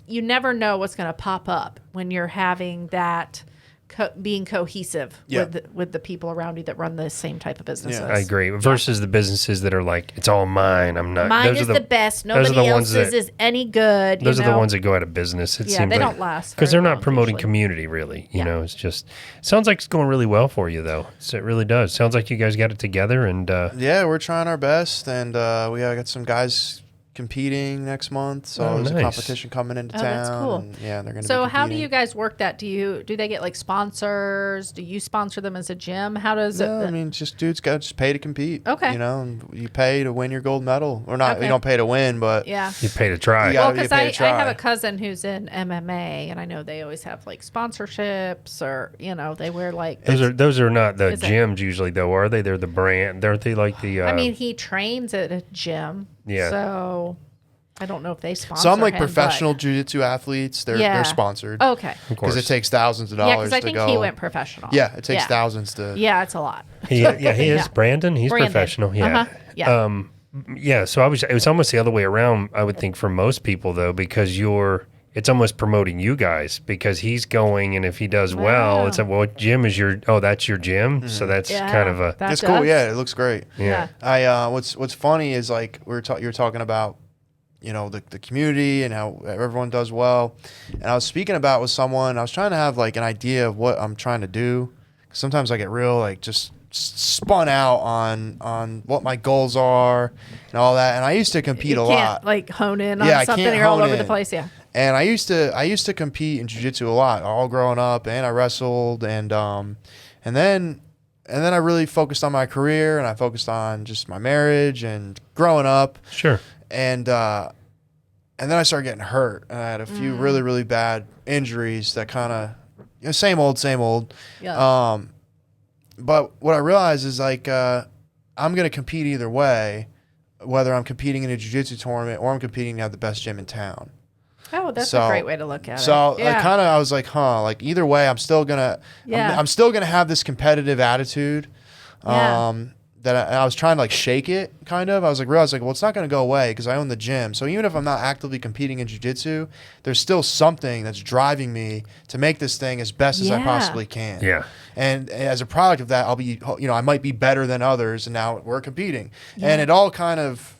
[SPEAKER 2] you never know what's going to pop up when you're having that. Being cohesive with the people around you that run the same type of businesses.
[SPEAKER 4] I agree. Versus the businesses that are like, it's all mine. I'm not.
[SPEAKER 2] Mine is the best. Nobody else's is any good.
[SPEAKER 4] Those are the ones that go out of business. It seems
[SPEAKER 2] they
[SPEAKER 4] like,
[SPEAKER 2] don't last
[SPEAKER 4] because they're not promoting
[SPEAKER 2] usually.
[SPEAKER 4] Community really. You know, it's just sounds like it's going really well for you though. So it really does. Sounds like you guys got it together and.
[SPEAKER 3] Yeah, we're trying our best, and we got some guys competing next month, so there's a competition coming into town.
[SPEAKER 2] That's cool.
[SPEAKER 3] And, they're going to.
[SPEAKER 2] So how do you guys work that? Do they get like sponsors? Do you sponsor them as a gym? How does it?
[SPEAKER 3] I mean, dudes got just pay to compete.
[SPEAKER 2] Okay.
[SPEAKER 3] And you pay to win your gold medal, or not? Okay. You don't pay to win, but
[SPEAKER 2] you
[SPEAKER 4] pay to try.
[SPEAKER 2] Well, because I have a cousin who's in MMA, and I know they always have like sponsorships, or they wear like.
[SPEAKER 4] Those are not the gyms usually though, are they? They're the brand. Aren't they like the?
[SPEAKER 2] I mean, he trains at a gym.
[SPEAKER 4] Yeah.
[SPEAKER 2] So I don't know if they sponsor
[SPEAKER 3] some like
[SPEAKER 2] him,
[SPEAKER 3] professional jiu-jitsu athletes, they're sponsored.
[SPEAKER 2] Okay.
[SPEAKER 3] Because it takes thousands of dollars to go.
[SPEAKER 2] Yeah, because I think he went professional.
[SPEAKER 3] Yeah, it takes thousands to.
[SPEAKER 2] Yeah, it's a lot.
[SPEAKER 4] He is Brandon. He's professional. Yeah.
[SPEAKER 2] Yeah.
[SPEAKER 4] Yeah. So it was almost the other way around. I would think for most people though, because it's almost promoting you guys because he's going, and if he does well, it's like, well, what gym is that's your gym. Mm-hmm. So that's kind of a.
[SPEAKER 3] It's cool. Yeah, it looks great.
[SPEAKER 4] Yeah.
[SPEAKER 3] What's funny is like you're talking about, the community and how everyone does well, and I was speaking about with someone. I was trying to have like an idea of what I'm trying to do. Sometimes I get real like just spun out on what my goals are and all that. And I used to compete a lot.
[SPEAKER 2] Like hone in on something. You're all over the place. Yeah.
[SPEAKER 3] And I used to compete in jiu-jitsu a lot, all growing up, and I wrestled, and then I really focused on my career, and I focused on just my marriage and growing up.
[SPEAKER 4] Sure.
[SPEAKER 3] And then I started getting hurt, and I had a few really, really bad injuries that kind of same old.
[SPEAKER 2] Yeah.
[SPEAKER 3] But what I realized is like I'm gonna compete either way, whether I'm competing in a jiu-jitsu tournament or I'm competing to have the best gym in town.
[SPEAKER 2] Oh, that's a great way to look at it.
[SPEAKER 3] So I was like, like either way, I'm still gonna have this competitive attitude. That I was trying to like shake it kind of. I was like, well, it's not going to go away because I own the gym. So even if I'm not actively competing in jiu-jitsu, there's still something that's driving me to make this thing as best as I possibly can.
[SPEAKER 4] Yeah.
[SPEAKER 3] And as a product of that, I'll be, I might be better than others, and now we're competing. Yeah. And it all kind of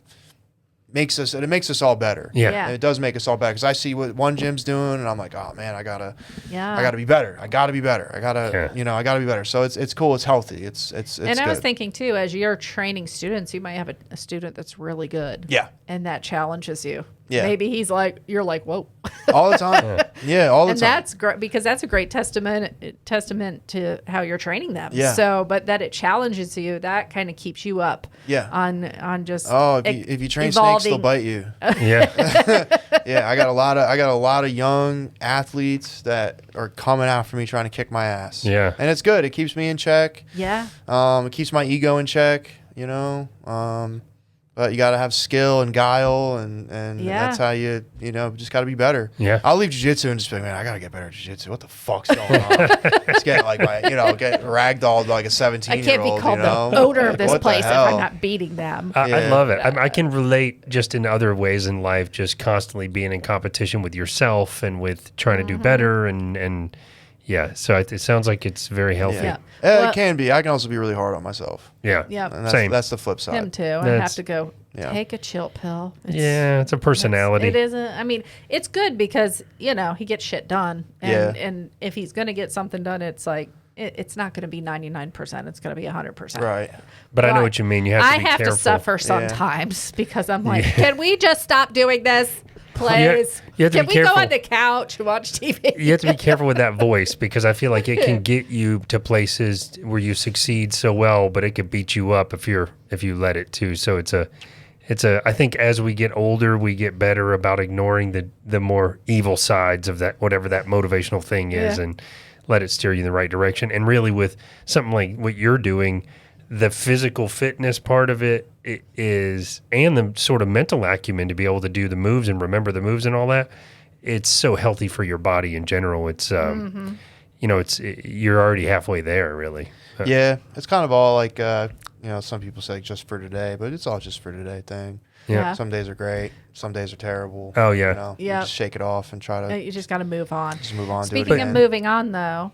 [SPEAKER 3] makes us all better.
[SPEAKER 4] Yeah.
[SPEAKER 3] And it does make us all better because I see what one gym's doing, and I'm like, oh man, I gotta be better. I gotta be better. So it's cool. It's healthy. It's
[SPEAKER 2] and I
[SPEAKER 3] good.
[SPEAKER 2] was thinking too, as you're training students, you might have a student that's really good.
[SPEAKER 3] Yeah.
[SPEAKER 2] And that challenges you.
[SPEAKER 3] Yeah.
[SPEAKER 2] Maybe you're like, whoa.
[SPEAKER 3] All the time. All the time.
[SPEAKER 2] And that's great because that's a great testament to how you're training them.
[SPEAKER 3] Yeah.
[SPEAKER 2] So, but that it challenges you, that kind of keeps you up.
[SPEAKER 3] Yeah.
[SPEAKER 2] On just.
[SPEAKER 3] Oh, if you train snakes, they'll bite you.
[SPEAKER 4] Yeah.
[SPEAKER 3] Yeah. I got a lot of young athletes that are coming after me trying to kick my ass.
[SPEAKER 4] Yeah.
[SPEAKER 3] And it's good. It keeps me in check.
[SPEAKER 2] Yeah.
[SPEAKER 3] It keeps my ego in check. But you got to have skill and guile, and that's how you just got to be better.
[SPEAKER 4] Yeah.
[SPEAKER 3] I'll leave jiu-jitsu and just be like, man, I got to get better at jiu-jitsu. What the fuck's going on? Just get like get ragdolled like a 17-year-old.
[SPEAKER 2] I can't be called the owner of this place if I'm not beating them.
[SPEAKER 4] I love it. I can relate just in other ways in life, just constantly being in competition with yourself and with trying to do better and yeah, so it sounds like it's very healthy.
[SPEAKER 3] Yeah. It can be. I can also be really hard on myself.
[SPEAKER 4] Yeah.
[SPEAKER 3] And
[SPEAKER 4] same.
[SPEAKER 3] That's the flip side.
[SPEAKER 2] Him too. I have to go take a chill pill.
[SPEAKER 4] It's a personality.
[SPEAKER 2] It isn't. I mean, it's good because, he gets shit done. And if he's going to get something done, it's like, it's not going to be 99%. It's going to be 100%.
[SPEAKER 3] Right.
[SPEAKER 4] But I know what you mean. You have to be careful.
[SPEAKER 2] I have to suffer sometimes because I'm like, can we just stop doing this? Please.
[SPEAKER 4] You have to
[SPEAKER 2] Can
[SPEAKER 4] be
[SPEAKER 2] we
[SPEAKER 4] careful.
[SPEAKER 2] go on the couch and watch TV?
[SPEAKER 4] You have to be careful with that voice because I feel like it can get you to places where you succeed so well, but it could beat you up if you let it too. So I think as we get older, we get better about ignoring the more evil sides of that, whatever that motivational thing is, and let it steer you in the right direction. And really with something like what you're doing, the physical fitness part of it is, and the sort of mental acumen to be able to do the moves and remember the moves and all that, it's so healthy for your body in general. It's, you're already halfway there, really.
[SPEAKER 3] Yeah, it's kind of all like, some people say just for today, but it's all just for today thing.
[SPEAKER 2] Yeah.
[SPEAKER 3] Some days are great. Some days are terrible.
[SPEAKER 4] Oh, yeah.
[SPEAKER 3] You just shake it off and try to.
[SPEAKER 2] You just got to move on.
[SPEAKER 3] Just move on.
[SPEAKER 2] Speaking of moving on, though,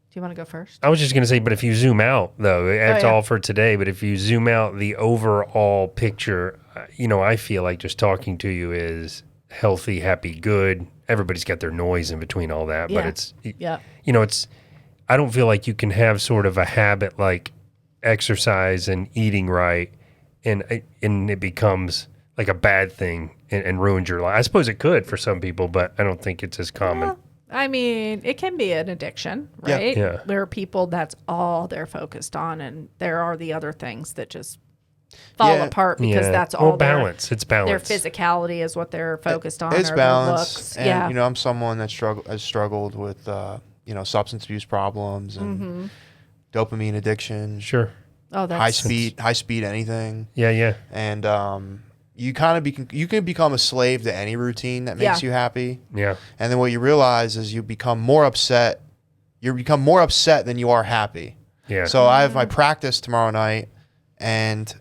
[SPEAKER 2] do you want to go first?
[SPEAKER 4] I was just going to say, but if you zoom out, though, that's all for today. But if you zoom out the overall picture, I feel like just talking to you is healthy, happy, good. Everybody's got their noise in between all that, but it's, I don't feel like you can have sort of a habit like exercise and eating right, and it becomes like a bad thing and ruins your life. I suppose it could for some people, but I don't think it's as common.
[SPEAKER 2] Well, I mean, it can be an addiction, right?
[SPEAKER 4] Yeah.
[SPEAKER 2] There are people that's all they're focused on, and there are the other things that just fall apart because that's all
[SPEAKER 4] balance. It's balance.
[SPEAKER 2] Their physicality is what they're focused on.
[SPEAKER 3] It's
[SPEAKER 2] or
[SPEAKER 3] balance.
[SPEAKER 2] Their looks.
[SPEAKER 3] And, I'm someone that has struggled with, substance abuse problems and dopamine addiction.
[SPEAKER 4] Sure.
[SPEAKER 2] Oh, that's
[SPEAKER 3] high speed anything.
[SPEAKER 4] Yeah.
[SPEAKER 3] And you can become a slave to any routine that makes you happy.
[SPEAKER 4] Yeah.
[SPEAKER 3] And then what you realize is you become more upset. You become more upset than you are happy.
[SPEAKER 4] Yeah.
[SPEAKER 3] So I have my practice tomorrow night, and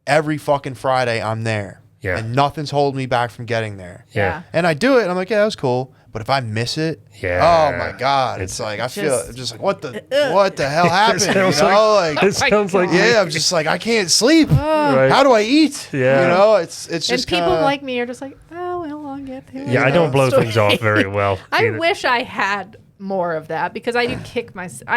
[SPEAKER 3] every fucking Friday I'm there.
[SPEAKER 4] Yeah.
[SPEAKER 3] And nothing's holding me back from getting there.
[SPEAKER 4] Yeah.
[SPEAKER 3] And I do it, and I'm like, yeah, that was cool. But if I miss it, oh my God, it's like I feel just like what the hell happened?
[SPEAKER 4] It sounds like
[SPEAKER 3] I'm just like I can't sleep.
[SPEAKER 4] Right.
[SPEAKER 3] How do I eat?
[SPEAKER 4] Yeah.
[SPEAKER 3] It's just
[SPEAKER 2] and people like me are just like, oh well, I'll get there.
[SPEAKER 4] Yeah, I don't blow things off very well.
[SPEAKER 2] I wish I had more of that because I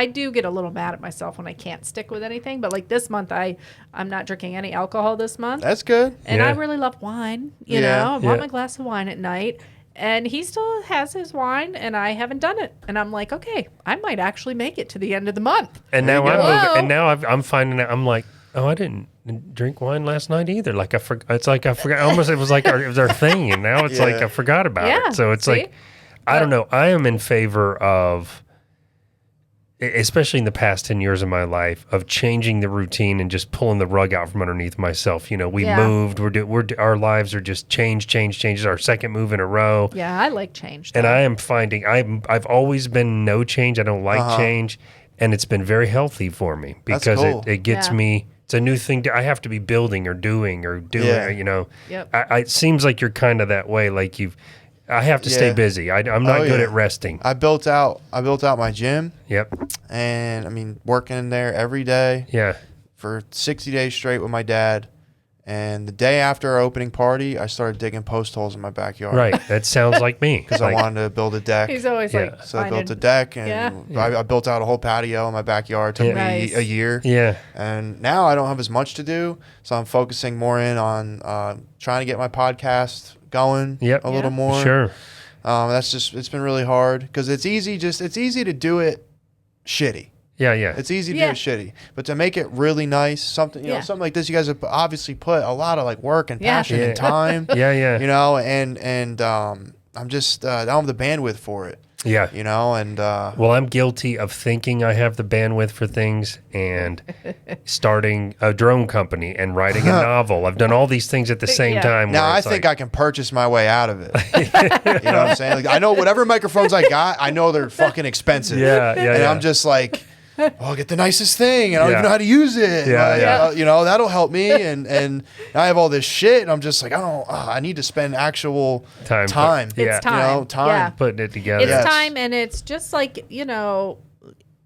[SPEAKER 2] do get a little mad at myself when I can't stick with anything. But like this month, I'm not drinking any alcohol this month.
[SPEAKER 3] That's good.
[SPEAKER 2] And I really love wine. I want my glass of wine at night. And he still has his wine, and I haven't done it. And I'm like, okay, I might actually make it to the end of the month.
[SPEAKER 4] And now I'm finding out. I'm like, oh, I didn't drink wine last night either. Like it's like I forgot. Almost it was like it was our thing, and now it's like I forgot about it. So it's like I don't know. I am in favor of, especially in the past 10 years of my life, of changing the routine and just pulling the rug out from underneath myself. We moved. Our lives are just change. It's our second move in a row.
[SPEAKER 2] Yeah, I like change.
[SPEAKER 4] And I am finding I've always been no change. I don't like change, and it's been very healthy for me because it gets me. It's a new thing. I have to be building or doing.
[SPEAKER 2] Yep.
[SPEAKER 4] It seems like you're kind of that way. Like I have to stay busy. I'm not good at resting.
[SPEAKER 3] I built out my gym.
[SPEAKER 4] Yep.
[SPEAKER 3] And I mean, working in there every day.
[SPEAKER 4] Yeah.
[SPEAKER 3] For 60 days straight with my dad. And the day after our opening party, I started digging post holes in my backyard.
[SPEAKER 4] Right. That sounds like me.
[SPEAKER 3] Because I wanted to build a deck.
[SPEAKER 2] He's always like,
[SPEAKER 3] so I built a deck, and I built out a whole patio in my backyard. It took me a year. Yeah. And now I don't have as much to do, so I'm focusing more in on trying to get my podcast going a little more.
[SPEAKER 4] Sure.
[SPEAKER 3] It's been really hard because it's easy to do it shitty.
[SPEAKER 4] Yeah.
[SPEAKER 3] It's easy to do it shitty, but to make it really nice, something like this, you guys have obviously put a lot of like work and passion and time. And I'm just I don't have the bandwidth for it.
[SPEAKER 4] Yeah.
[SPEAKER 3] And
[SPEAKER 4] well, I'm guilty of thinking I have the bandwidth for things and starting a drone company and writing a novel. I've done all these things at the same time.
[SPEAKER 3] Now I think I can purchase my way out of it. You know what I'm saying? Like, I know whatever microphones I got, I know they're fucking expensive. And I'm just like, I'll get the nicest thing, and I don't even know how to use it. That'll help me. And I have all this shit, and I'm just like, I need to spend actual time.
[SPEAKER 2] It's time.
[SPEAKER 3] Time
[SPEAKER 4] putting it together.
[SPEAKER 2] It's time, and it's just like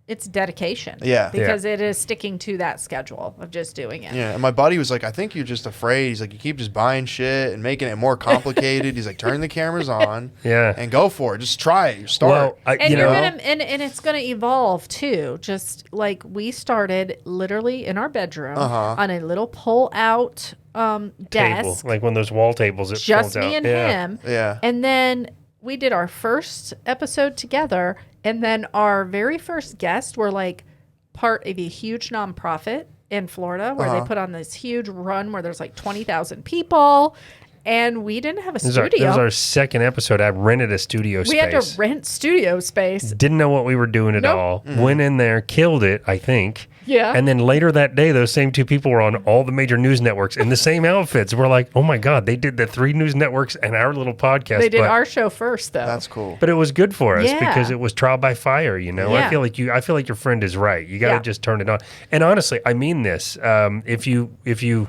[SPEAKER 2] it's dedication.
[SPEAKER 3] Yeah.
[SPEAKER 2] Because it is sticking to that schedule of just doing it.
[SPEAKER 3] Yeah. And my buddy was like, I think you're just afraid. He's like, you keep just buying shit and making it more complicated. He's like, turn the cameras on and go for it. Just try it. Start.
[SPEAKER 2] Well, and it's gonna evolve too. Just like we started literally in our bedroom on a little pull out desk.
[SPEAKER 4] Like one of those wall tables that
[SPEAKER 2] just
[SPEAKER 4] folds out.
[SPEAKER 2] me and him.
[SPEAKER 3] Yeah.
[SPEAKER 2] And then we did our first episode together. And then our very first guests were like part of a huge nonprofit in Florida where they put on this huge run where there's like 20,000 people. And we didn't have a studio.
[SPEAKER 4] That was our second episode. I rented a studio space.
[SPEAKER 2] We had to rent studio space.
[SPEAKER 4] Didn't know what we were doing at all. Went in there, killed it, I think.
[SPEAKER 2] Yeah.
[SPEAKER 4] And then later that day, those same two people were on all the major news networks in the same outfits. We're like, oh my God, they did the 3 news networks and our little podcast.
[SPEAKER 2] They did our show first, though.
[SPEAKER 3] That's cool.
[SPEAKER 4] But it was good for us
[SPEAKER 2] Yeah.
[SPEAKER 4] because it was trial by fire, you know?
[SPEAKER 2] Yeah.
[SPEAKER 4] I feel like your friend is right. You got to
[SPEAKER 2] Yeah.
[SPEAKER 4] just turn it on. And honestly, I mean this. If you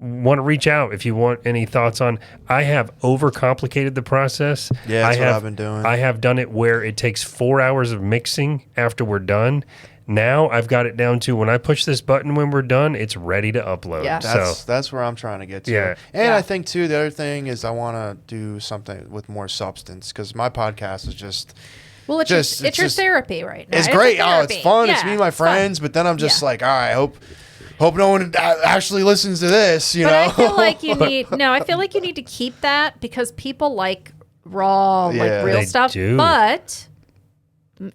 [SPEAKER 4] want to reach out, if you want any thoughts on, I have overcomplicated the process.
[SPEAKER 3] Yeah, that's what I've been doing.
[SPEAKER 4] I have done it where it takes 4 hours of mixing after we're done. Now I've got it down to when I push this button when we're done, it's ready to upload.
[SPEAKER 2] Yeah.
[SPEAKER 3] That's where I'm trying to get to.
[SPEAKER 4] Yeah.
[SPEAKER 3] And
[SPEAKER 2] Yeah.
[SPEAKER 3] I think too, the other thing is I want to do something with more substance because my podcast is just.
[SPEAKER 2] Well, it's your therapy right now.
[SPEAKER 3] It's great.
[SPEAKER 2] a
[SPEAKER 3] Oh, it's
[SPEAKER 2] therapy.
[SPEAKER 3] fun.
[SPEAKER 2] Yeah,
[SPEAKER 3] it's me and my
[SPEAKER 2] it's fun.
[SPEAKER 3] friends. But then I'm just
[SPEAKER 2] Yeah.
[SPEAKER 3] like, all right, hope no one actually listens to this. You
[SPEAKER 2] But
[SPEAKER 3] know.
[SPEAKER 2] I feel like you need I feel like you need to keep that because people like raw,
[SPEAKER 3] Yeah.
[SPEAKER 2] like real
[SPEAKER 4] They
[SPEAKER 2] stuff.
[SPEAKER 4] do.
[SPEAKER 2] But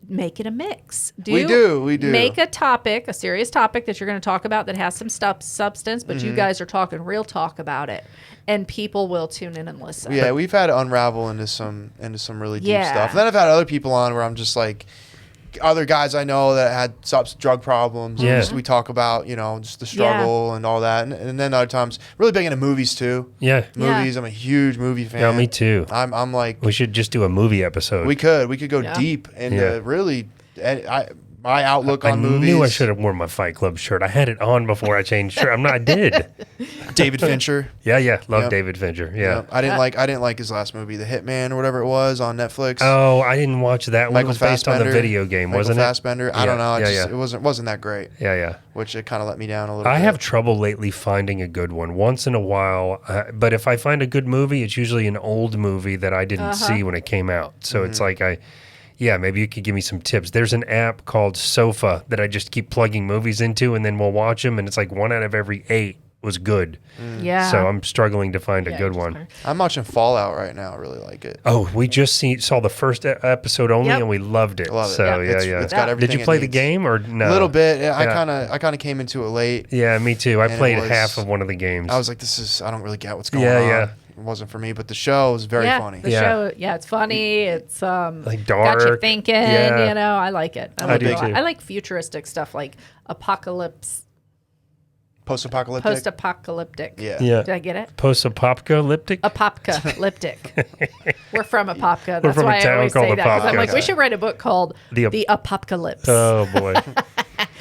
[SPEAKER 2] make it a mix.
[SPEAKER 3] We do.
[SPEAKER 2] Make a topic, a serious topic that you're going to talk about that has some substance, but
[SPEAKER 3] Mm-hmm.
[SPEAKER 2] you guys are talking real talk about it, and people will tune in and listen.
[SPEAKER 3] Yeah, we've had to unravel into some really deep
[SPEAKER 2] Yeah.
[SPEAKER 3] stuff. And then I've had other people on where I'm just like, other guys I know that had drug problems.
[SPEAKER 4] Yeah.
[SPEAKER 3] And just, we talk about, just the struggle and all that. And then other times, really big into movies too.
[SPEAKER 4] Yeah.
[SPEAKER 3] Movies. I'm a huge movie fan.
[SPEAKER 4] Yeah, me too.
[SPEAKER 3] I'm like,
[SPEAKER 4] We should just do a movie episode.
[SPEAKER 3] we could go
[SPEAKER 2] Yeah.
[SPEAKER 3] deep into
[SPEAKER 4] Yeah.
[SPEAKER 3] really, my outlook on movies.
[SPEAKER 4] I knew I should have worn my Fight Club shirt. I had it on before I changed shirt. I did.
[SPEAKER 3] David Fincher.
[SPEAKER 4] Yeah. Love
[SPEAKER 3] Yep.
[SPEAKER 4] David Fincher. Yeah.
[SPEAKER 3] Yep. I didn't like his last movie, The Hitman or whatever it was on Netflix.
[SPEAKER 4] Oh, I didn't watch that one.
[SPEAKER 3] Michael
[SPEAKER 4] It was based on the
[SPEAKER 3] Fassbender.
[SPEAKER 4] video game,
[SPEAKER 3] Michael
[SPEAKER 4] wasn't
[SPEAKER 3] Fassbender. I
[SPEAKER 4] Yeah,
[SPEAKER 3] don't know.
[SPEAKER 4] yeah.
[SPEAKER 3] It wasn't that great.
[SPEAKER 4] it? Yeah.
[SPEAKER 3] Which it kind of let me down a little
[SPEAKER 4] I
[SPEAKER 3] bit.
[SPEAKER 4] have trouble lately finding a good one. Once in a while, but if I find a good movie, it's usually an old movie that I didn't see when it came out. So it's like maybe you could give me some tips. There's an app called Sofa that I just keep plugging movies into, and then we'll watch them, and it's like 1 out of every 8 was good.
[SPEAKER 2] Yeah.
[SPEAKER 4] So I'm struggling to find a
[SPEAKER 2] Yeah,
[SPEAKER 4] good
[SPEAKER 2] just
[SPEAKER 4] one.
[SPEAKER 2] hard.
[SPEAKER 3] I'm watching Fallout right now. I really like it.
[SPEAKER 4] Oh, we just saw the first episode only,
[SPEAKER 2] Yep.
[SPEAKER 4] and we loved it.
[SPEAKER 3] Love it.
[SPEAKER 4] So
[SPEAKER 3] Yeah. It's got everything
[SPEAKER 4] Did you
[SPEAKER 3] it
[SPEAKER 4] play the
[SPEAKER 3] needs.
[SPEAKER 4] game or no?
[SPEAKER 3] A little bit.
[SPEAKER 4] Yeah.
[SPEAKER 3] I kind of came into it late.
[SPEAKER 4] Yeah, me too. I
[SPEAKER 3] And it
[SPEAKER 4] played
[SPEAKER 3] was-
[SPEAKER 4] half of one of the games.
[SPEAKER 3] I was like, I don't really get what's going
[SPEAKER 4] Yeah,
[SPEAKER 3] on.
[SPEAKER 4] yeah.
[SPEAKER 3] It wasn't for me, but the show was very funny.
[SPEAKER 2] The
[SPEAKER 4] Yeah.
[SPEAKER 2] show, it's funny. It's
[SPEAKER 4] like
[SPEAKER 2] got you
[SPEAKER 4] dark.
[SPEAKER 2] thinking.
[SPEAKER 4] Yeah.
[SPEAKER 2] I like it.
[SPEAKER 4] I
[SPEAKER 2] like
[SPEAKER 4] do
[SPEAKER 2] it a lot.
[SPEAKER 4] too.
[SPEAKER 2] I like futuristic stuff like
[SPEAKER 3] Post-apocalyptic.
[SPEAKER 2] post-apocalyptic.
[SPEAKER 3] Yeah.
[SPEAKER 4] Yeah.
[SPEAKER 2] Did I get it?
[SPEAKER 4] Post-apocalyptic?
[SPEAKER 2] Apopcalyptic. We're from Apopka.
[SPEAKER 4] We're
[SPEAKER 2] That's
[SPEAKER 4] from a
[SPEAKER 2] why I
[SPEAKER 4] town
[SPEAKER 2] always
[SPEAKER 4] called
[SPEAKER 2] say that. 'Cause I'm
[SPEAKER 4] Apopka.
[SPEAKER 2] like, we should write a book called
[SPEAKER 4] The
[SPEAKER 2] The Apocalypse.
[SPEAKER 4] Oh, boy.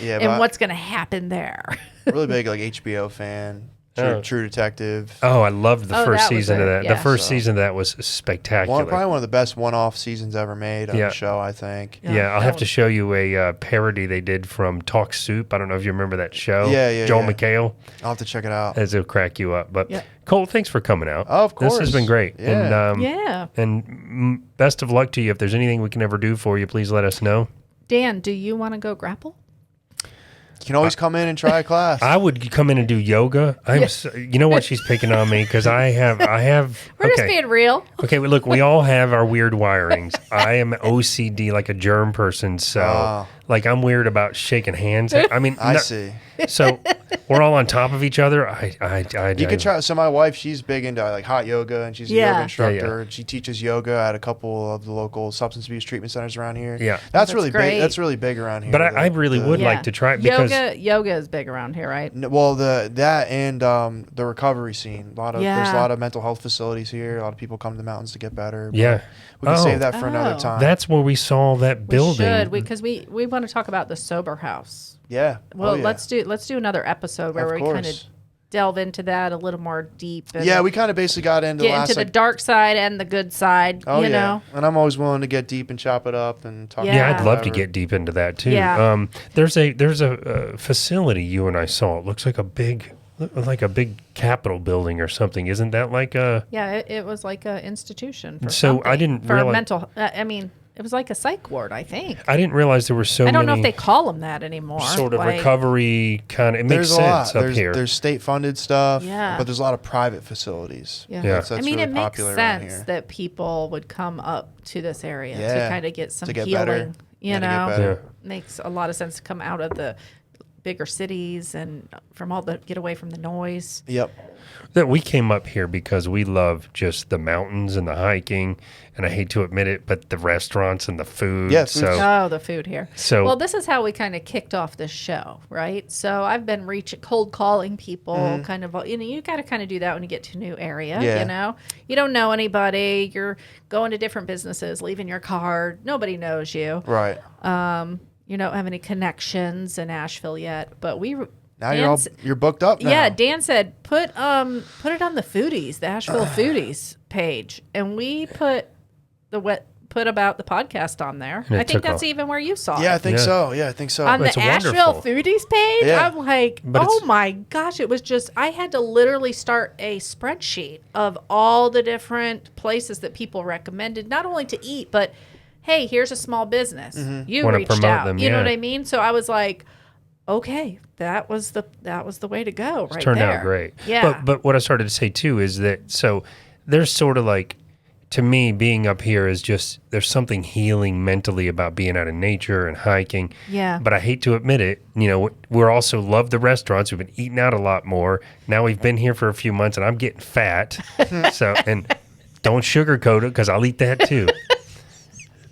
[SPEAKER 3] Yeah,
[SPEAKER 2] and
[SPEAKER 3] but
[SPEAKER 2] what's going to happen there?
[SPEAKER 3] really big like HBO fan.
[SPEAKER 4] Oh.
[SPEAKER 3] True Detective.
[SPEAKER 4] Oh, I loved the
[SPEAKER 2] Oh,
[SPEAKER 4] first
[SPEAKER 2] that was
[SPEAKER 4] season of
[SPEAKER 2] it,
[SPEAKER 4] that.
[SPEAKER 2] yeah.
[SPEAKER 4] The first
[SPEAKER 3] So-
[SPEAKER 4] season of that was spectacular.
[SPEAKER 3] Probably one of the best one-off seasons ever made on
[SPEAKER 4] Yeah.
[SPEAKER 3] the show, I think.
[SPEAKER 4] Yeah, I'll
[SPEAKER 2] that
[SPEAKER 4] have to
[SPEAKER 2] was-
[SPEAKER 4] show you a parody they did from Talk Soup. I don't know if you remember that show.
[SPEAKER 3] Yeah,
[SPEAKER 4] Joel
[SPEAKER 3] yeah.
[SPEAKER 4] McHale.
[SPEAKER 3] I'll have to check it out.
[SPEAKER 4] As it'll crack you up. But
[SPEAKER 2] Yeah.
[SPEAKER 4] Colt, thanks for coming out.
[SPEAKER 3] Oh, of
[SPEAKER 4] This has
[SPEAKER 3] course.
[SPEAKER 4] been great.
[SPEAKER 3] Yeah.
[SPEAKER 4] And,
[SPEAKER 2] Yeah.
[SPEAKER 4] and best of luck to you. If there's anything we can ever do for you, please let us know.
[SPEAKER 2] Dan, do you want to go grapple?
[SPEAKER 3] You can always come in and try a class.
[SPEAKER 4] I would come in and do yoga. You know what? She's picking on me because I have.
[SPEAKER 2] We're just being real.
[SPEAKER 4] Okay, well, look, we all have our weird wirings. I am OCD, like a germ person, so
[SPEAKER 3] Oh.
[SPEAKER 4] like I'm weird about shaking hands. I mean,
[SPEAKER 3] I see.
[SPEAKER 4] So we're all on top of each other.
[SPEAKER 3] You can try. So my wife, she's big into like hot yoga, and she's a
[SPEAKER 2] Yeah.
[SPEAKER 3] yoga instructor.
[SPEAKER 4] Yeah, yeah.
[SPEAKER 3] She teaches yoga at a couple of the local substance abuse treatment centers around here.
[SPEAKER 4] Yeah.
[SPEAKER 3] that's
[SPEAKER 2] That's
[SPEAKER 3] really
[SPEAKER 2] great.
[SPEAKER 3] big. That's really big around here.
[SPEAKER 4] But I really would
[SPEAKER 2] Yeah.
[SPEAKER 4] like to try it because
[SPEAKER 2] yoga is big around here, right?
[SPEAKER 3] Well, that and the recovery scene. There's
[SPEAKER 2] Yeah.
[SPEAKER 3] a lot of mental health facilities here. A lot of people come to the mountains to get better. but
[SPEAKER 4] Yeah.
[SPEAKER 3] we can
[SPEAKER 4] Oh.
[SPEAKER 3] save that for another
[SPEAKER 2] Oh.
[SPEAKER 3] time.
[SPEAKER 4] that's where we saw that building.
[SPEAKER 2] We should because we want to talk about the sober house.
[SPEAKER 3] yeah.
[SPEAKER 2] Well,
[SPEAKER 3] Oh, yeah.
[SPEAKER 2] let's do another episode where
[SPEAKER 3] Of
[SPEAKER 2] we kind of
[SPEAKER 3] course.
[SPEAKER 2] delve into that a little more deep. And
[SPEAKER 3] Yeah, we kind of basically got into
[SPEAKER 2] get
[SPEAKER 3] last.
[SPEAKER 2] into the
[SPEAKER 3] like,
[SPEAKER 2] dark side and the good side.
[SPEAKER 3] oh
[SPEAKER 2] you
[SPEAKER 3] yeah,
[SPEAKER 2] know.
[SPEAKER 3] and I'm always willing to get deep and chop it up and talk.
[SPEAKER 2] Yeah.
[SPEAKER 4] Yeah,
[SPEAKER 3] about
[SPEAKER 4] I'd love to
[SPEAKER 3] whatever.
[SPEAKER 4] get deep into that too.
[SPEAKER 2] Yeah.
[SPEAKER 4] There's a facility you and I saw. It looks like a big Capitol building or something. Isn't that like a?
[SPEAKER 2] Yeah, it was like an institution. For
[SPEAKER 4] So I
[SPEAKER 2] something.
[SPEAKER 4] didn't
[SPEAKER 2] for
[SPEAKER 4] realize-
[SPEAKER 2] mental. I mean, it was like a psych ward, I think.
[SPEAKER 4] I didn't realize there were so many.
[SPEAKER 2] I don't know if they call them that anymore.
[SPEAKER 4] Sort of recovery kind of. It makes sense up here.
[SPEAKER 3] There's state-funded stuff,
[SPEAKER 2] Yeah.
[SPEAKER 3] but there's a lot of private facilities.
[SPEAKER 2] Yeah.
[SPEAKER 3] That's
[SPEAKER 2] I mean,
[SPEAKER 3] really
[SPEAKER 2] it makes
[SPEAKER 3] popular around
[SPEAKER 2] sense
[SPEAKER 3] here.
[SPEAKER 2] that people would come up to this area to
[SPEAKER 3] Yeah.
[SPEAKER 2] kind of get some
[SPEAKER 3] To get
[SPEAKER 2] healing.
[SPEAKER 3] better.
[SPEAKER 2] You
[SPEAKER 3] Yeah, to get
[SPEAKER 2] know,
[SPEAKER 3] better.
[SPEAKER 2] makes a lot of sense to come out of the bigger cities and get away from the noise.
[SPEAKER 3] Yep.
[SPEAKER 4] That we came up here because we love just the mountains and the hiking, and I hate to admit it, but the restaurants and the food.
[SPEAKER 3] Yeah,
[SPEAKER 4] so
[SPEAKER 2] Oh, the food here.
[SPEAKER 4] So-
[SPEAKER 2] well, this is how we kind of kicked off this show, right? So I've been cold calling people, kind of. You got to kind of do that when you get to a new area.
[SPEAKER 3] Yeah.
[SPEAKER 2] You know, you don't know anybody. You're going to different businesses, leaving your card. Nobody knows you.
[SPEAKER 3] Right.
[SPEAKER 2] You don't have any connections in Asheville yet, but
[SPEAKER 3] Now you're booked up now.
[SPEAKER 2] Yeah, Dan said put it on the foodies, the Asheville foodies page, and we put about the podcast on there. I think
[SPEAKER 4] took
[SPEAKER 2] that's
[SPEAKER 4] off.
[SPEAKER 2] even where you saw
[SPEAKER 3] Yeah, I
[SPEAKER 2] it.
[SPEAKER 3] think
[SPEAKER 4] Yeah.
[SPEAKER 3] so. Yeah, I think so.
[SPEAKER 2] On the
[SPEAKER 4] It's
[SPEAKER 2] Asheville
[SPEAKER 4] wonderful.
[SPEAKER 2] foodies page,
[SPEAKER 3] Yeah.
[SPEAKER 2] I'm like,
[SPEAKER 4] But
[SPEAKER 2] oh
[SPEAKER 4] it's-
[SPEAKER 2] my gosh, it was just I had to literally start a spreadsheet of all the different places that people recommended, not only to eat, but hey, here's a small business. You
[SPEAKER 4] Wanna
[SPEAKER 2] reached
[SPEAKER 4] promote
[SPEAKER 2] out.
[SPEAKER 4] them,
[SPEAKER 2] You know
[SPEAKER 4] yeah.
[SPEAKER 2] what I mean? So I was like, okay, that was the way to go right
[SPEAKER 4] turned
[SPEAKER 2] there.
[SPEAKER 4] out great.
[SPEAKER 2] Yeah.
[SPEAKER 4] But what I started to say too is that so there's sort of like, to me, being up here is just there's something healing mentally about being out in nature and hiking.
[SPEAKER 2] Yeah.
[SPEAKER 4] But I hate to admit it, you know, we're also love the restaurants. We've been eating out a lot more. Now we've been here for a few months and I'm getting fat. And don't sugarcoat it because I'll eat that too.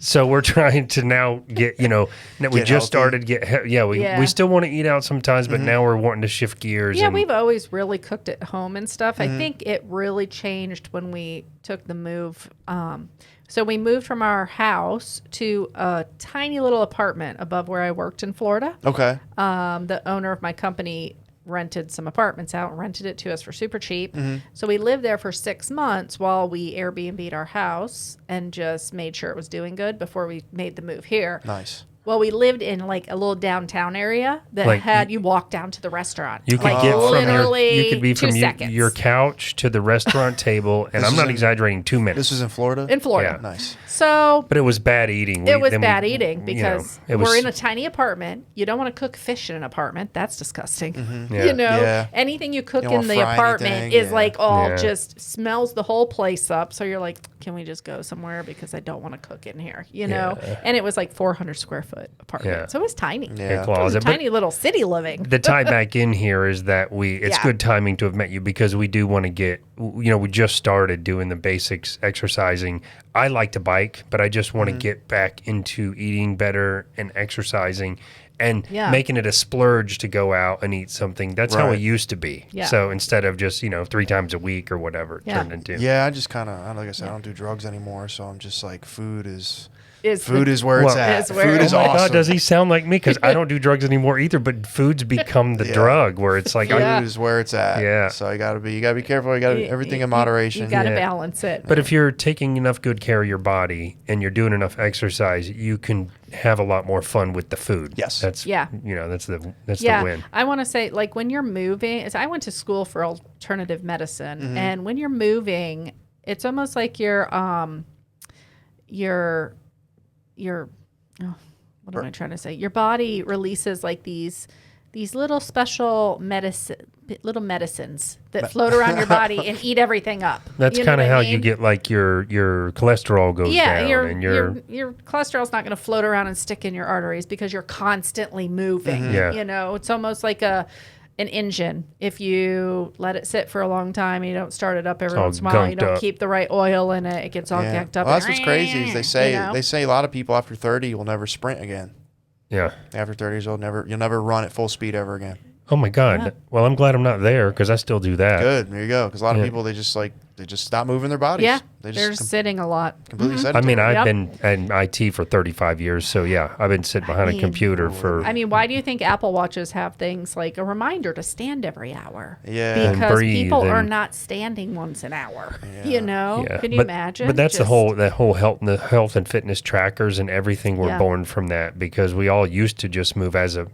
[SPEAKER 4] So we're trying to now get, we
[SPEAKER 3] Get
[SPEAKER 4] just
[SPEAKER 3] healthy.
[SPEAKER 4] started we still want to eat out sometimes, but now we're wanting to shift gears.
[SPEAKER 2] Yeah,
[SPEAKER 4] and
[SPEAKER 2] we've always really cooked at home and stuff. I think it really changed when we took the move. So we moved from our house to a tiny little apartment above where I worked in Florida.
[SPEAKER 3] Okay.
[SPEAKER 2] The owner of my company rented some apartments out and rented it to us for super cheap. So we lived there for 6 months while we Airbnb'd our house and just made sure it was doing good before we made the move here.
[SPEAKER 3] Nice.
[SPEAKER 2] Well, we lived in like a little downtown area that
[SPEAKER 4] Like,
[SPEAKER 2] had you walk down to the restaurant.
[SPEAKER 4] You could
[SPEAKER 2] like
[SPEAKER 4] get from
[SPEAKER 2] literally
[SPEAKER 4] you could be
[SPEAKER 2] 2
[SPEAKER 4] from
[SPEAKER 2] seconds.
[SPEAKER 4] your couch to the restaurant table, and
[SPEAKER 3] This
[SPEAKER 4] I'm
[SPEAKER 3] is
[SPEAKER 4] not
[SPEAKER 3] in-
[SPEAKER 4] exaggerating, 2 minutes.
[SPEAKER 3] This was in Florida?
[SPEAKER 2] in Florida.
[SPEAKER 4] Yeah.
[SPEAKER 3] Nice.
[SPEAKER 2] So
[SPEAKER 4] But it was bad eating.
[SPEAKER 2] it was
[SPEAKER 4] then
[SPEAKER 2] bad eating because
[SPEAKER 4] it was,
[SPEAKER 2] we're in a tiny apartment. You don't want to cook fish in an apartment. That's disgusting.
[SPEAKER 4] Yeah.
[SPEAKER 2] You know,
[SPEAKER 3] Yeah.
[SPEAKER 2] anything you cook
[SPEAKER 3] You don't
[SPEAKER 2] in
[SPEAKER 3] wanna
[SPEAKER 2] the
[SPEAKER 3] fry
[SPEAKER 2] apartment
[SPEAKER 3] anything,
[SPEAKER 2] is
[SPEAKER 3] yeah.
[SPEAKER 2] like all
[SPEAKER 4] Yeah.
[SPEAKER 2] just smells the whole place up. So you're like, can we just go somewhere because I don't want to cook in here, you know? And it was like 400 square foot apartment.
[SPEAKER 4] Yeah.
[SPEAKER 2] So it was tiny.
[SPEAKER 3] Yeah.
[SPEAKER 2] It was a
[SPEAKER 4] closet. But
[SPEAKER 2] tiny little city living.
[SPEAKER 4] the tie back in here is that it's
[SPEAKER 2] Yeah.
[SPEAKER 4] good timing to have met you because we do want to get, we just started doing the basics, exercising. I like to bike, but I just want to get back into eating better and exercising and
[SPEAKER 2] Yeah.
[SPEAKER 4] making it a splurge to go out and eat something. That's how it
[SPEAKER 3] Right.
[SPEAKER 4] used to be.
[SPEAKER 2] Yeah.
[SPEAKER 4] So instead of just, 3 times a week or whatever it
[SPEAKER 2] Yeah.
[SPEAKER 4] turned into.
[SPEAKER 3] Yeah, I just kind of, like I said, I don't do drugs anymore, so I'm just like, food is
[SPEAKER 2] Is
[SPEAKER 3] where it's
[SPEAKER 4] Well,
[SPEAKER 3] at.
[SPEAKER 2] is where-
[SPEAKER 3] Food is
[SPEAKER 4] Oh my
[SPEAKER 3] awesome.
[SPEAKER 4] God, does he sound like me? Because I don't do drugs anymore either. But food's become the
[SPEAKER 3] Yeah.
[SPEAKER 4] drug where it's like,
[SPEAKER 2] Yeah.
[SPEAKER 3] Food is where it's at.
[SPEAKER 4] Yeah.
[SPEAKER 3] So you gotta be careful. You gotta everything in moderation.
[SPEAKER 2] You got to
[SPEAKER 4] Yeah.
[SPEAKER 2] balance it.
[SPEAKER 4] But if you're taking enough good care of your body and you're doing enough exercise, you can have a lot more fun with the food.
[SPEAKER 3] Yes.
[SPEAKER 4] That's
[SPEAKER 2] Yeah.
[SPEAKER 4] That's the
[SPEAKER 2] Yeah,
[SPEAKER 4] win.
[SPEAKER 2] I want to say, like, when you're moving, I went to school for alternative medicine,
[SPEAKER 3] Mm-hmm.
[SPEAKER 2] and when you're moving, it's almost like your what am I trying to say? Your body releases like these little special medicines that float around your body and eat everything up.
[SPEAKER 4] That's
[SPEAKER 2] You know
[SPEAKER 4] kind of
[SPEAKER 2] what I
[SPEAKER 4] how
[SPEAKER 2] mean?
[SPEAKER 4] you get like your cholesterol goes down and
[SPEAKER 2] your cholesterol's not going to float around and stick in your arteries because you're constantly moving.
[SPEAKER 4] Yeah.
[SPEAKER 2] You know, it's almost like an engine. If you let it sit for a long time, and you don't start it up every
[SPEAKER 4] all
[SPEAKER 2] once in a while, you
[SPEAKER 4] gunked
[SPEAKER 2] don't
[SPEAKER 4] up.
[SPEAKER 2] keep the right oil in it, it gets all
[SPEAKER 3] Yeah.
[SPEAKER 2] ganked up.
[SPEAKER 3] Well, that's what's crazy is
[SPEAKER 2] you know?
[SPEAKER 3] they say a lot of people after 30 will never sprint again.
[SPEAKER 4] Yeah.
[SPEAKER 3] After 30 years old, you'll never run at full speed ever again.
[SPEAKER 4] Oh my God.
[SPEAKER 2] Yeah.
[SPEAKER 4] Well, I'm glad I'm not there because I still do that.
[SPEAKER 3] Good. There you go. Because a lot of
[SPEAKER 4] Yeah.
[SPEAKER 3] people they just stop moving their bodies.
[SPEAKER 2] Yeah,
[SPEAKER 3] They
[SPEAKER 2] they're
[SPEAKER 3] just
[SPEAKER 2] sitting a lot.
[SPEAKER 3] completely
[SPEAKER 4] I
[SPEAKER 3] sedentary.
[SPEAKER 4] mean, I've
[SPEAKER 2] Yep.
[SPEAKER 4] been in IT for 35 years, so yeah, I've been sitting behind a computer for.
[SPEAKER 2] I mean, why do you think Apple Watches have things like a reminder to stand every hour?
[SPEAKER 3] Yeah.
[SPEAKER 4] And
[SPEAKER 2] Because
[SPEAKER 4] breathe
[SPEAKER 2] people are
[SPEAKER 4] and-
[SPEAKER 2] not standing once an hour.
[SPEAKER 3] Yeah.
[SPEAKER 2] You know?
[SPEAKER 4] Yeah.
[SPEAKER 2] Can you
[SPEAKER 4] but,
[SPEAKER 2] imagine?
[SPEAKER 4] But that's
[SPEAKER 2] Just-
[SPEAKER 4] the whole health and fitness trackers and everything were
[SPEAKER 2] Yeah.
[SPEAKER 4] born from that because we all used to just move as a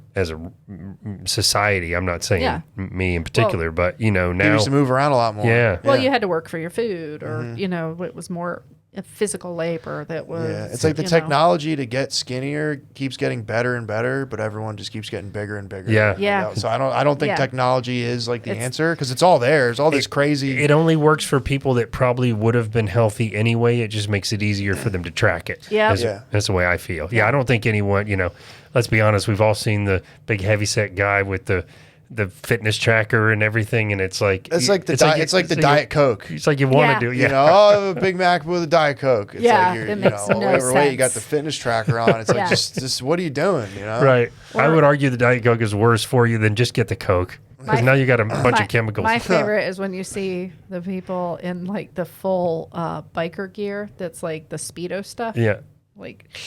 [SPEAKER 4] society. I'm not saying
[SPEAKER 2] Yeah.
[SPEAKER 4] me in particular, but
[SPEAKER 3] You
[SPEAKER 4] now
[SPEAKER 3] used to move around a lot more.
[SPEAKER 4] Yeah.
[SPEAKER 2] Well, you had to work for your food, or you know, it was more physical labor that was.
[SPEAKER 3] Yeah, it's like the technology to get skinnier keeps getting better and better, but everyone just keeps getting bigger and bigger.
[SPEAKER 4] Yeah.
[SPEAKER 2] Yeah.
[SPEAKER 3] So I don't think technology is like the answer, because it's all there. There's all this crazy.
[SPEAKER 4] It only works for people that probably would have been healthy anyway. It just makes it easier for them to track it.
[SPEAKER 2] Yeah.
[SPEAKER 4] That's the way I feel. Yeah, I don't think anyone, let's be honest, we've all seen the big heavyset guy with the fitness tracker and everything, and it's like
[SPEAKER 3] the Diet Coke.
[SPEAKER 4] It's like you want to do,
[SPEAKER 3] I have a Big Mac with a Diet Coke. It's like
[SPEAKER 2] it makes no
[SPEAKER 3] overweight,
[SPEAKER 2] sense.
[SPEAKER 3] you got the fitness tracker on. It's like just what are you doing?
[SPEAKER 4] Right. I would argue the Diet Coke is worse for you than just get the Coke, because now you got a bunch of chemicals.
[SPEAKER 2] My favorite is when you see the people in like the full biker gear that's like the Speedo stuff.
[SPEAKER 4] Yeah.
[SPEAKER 2] Like,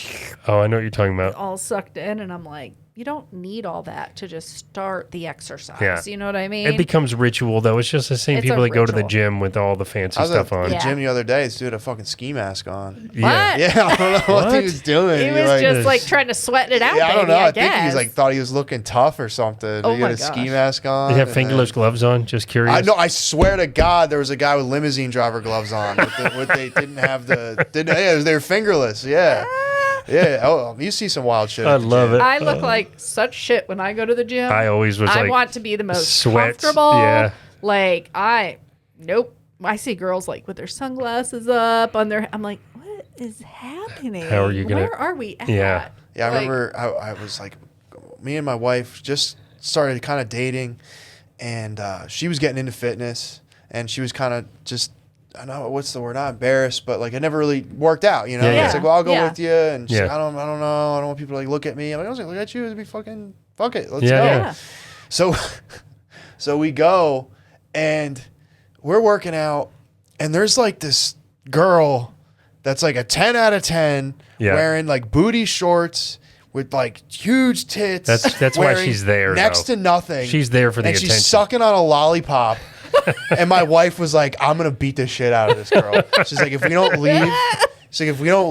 [SPEAKER 4] oh, I know what you're talking about.
[SPEAKER 2] All sucked in, and I'm like, you don't need all that to just start the exercise.
[SPEAKER 4] Yeah.
[SPEAKER 2] You know what I mean?
[SPEAKER 4] It becomes ritual, though. It's just the same people that go to the
[SPEAKER 2] ritual.
[SPEAKER 4] gym with all the fancy stuff on.
[SPEAKER 3] The gym the other day, this dude had a fucking ski mask on.
[SPEAKER 2] What?
[SPEAKER 3] Yeah, I don't know what he was doing.
[SPEAKER 2] He was just like trying to sweat it out.
[SPEAKER 3] Yeah, I don't know. I
[SPEAKER 2] guess.
[SPEAKER 3] think he's like thought he was looking tough or something.
[SPEAKER 2] Oh
[SPEAKER 3] he
[SPEAKER 2] my
[SPEAKER 3] had a ski
[SPEAKER 2] gosh.
[SPEAKER 3] mask on.
[SPEAKER 4] Did he have fingerless gloves on? Just curious.
[SPEAKER 3] I know. I swear to God, there was a guy with limousine driver gloves on. They didn't have they were fingerless. Yeah. Yeah. Oh, you see some wild shit.
[SPEAKER 4] I love it.
[SPEAKER 2] I look like such shit when I go to the gym.
[SPEAKER 4] I always was
[SPEAKER 2] I
[SPEAKER 4] like,
[SPEAKER 2] want to be the most
[SPEAKER 4] sweats,
[SPEAKER 2] comfortable.
[SPEAKER 4] yeah.
[SPEAKER 2] Like nope. I see girls like with their sunglasses up on their. I'm like, what is happening?
[SPEAKER 4] How are you gonna?
[SPEAKER 2] Where are we at?
[SPEAKER 4] Yeah.
[SPEAKER 3] Yeah, I remember I was like, me and my wife just started kind of dating, and she was getting into fitness, and she was kind of just, I don't know what's the word, not embarrassed, but like it never really worked out,
[SPEAKER 4] Yeah.
[SPEAKER 3] It's like, well, I'll go with you, and she's
[SPEAKER 4] Yeah.
[SPEAKER 3] like, I don't know, I don't want people to like look at me. I'm like, I was like, look at you, it'd be fucking, fuck it, let's
[SPEAKER 4] Yeah,
[SPEAKER 3] go.
[SPEAKER 4] yeah.
[SPEAKER 3] So we go, and we're working out, and there's like this girl that's like a 10 out of 10, wearing like booty shorts with like huge tits.
[SPEAKER 4] That's why she's there.
[SPEAKER 3] Next to nothing.
[SPEAKER 4] She's there for the
[SPEAKER 3] and
[SPEAKER 4] attention.
[SPEAKER 3] she's sucking on a lollipop. And my wife was like, I'm gonna beat the shit out of this girl. She's like, if we don't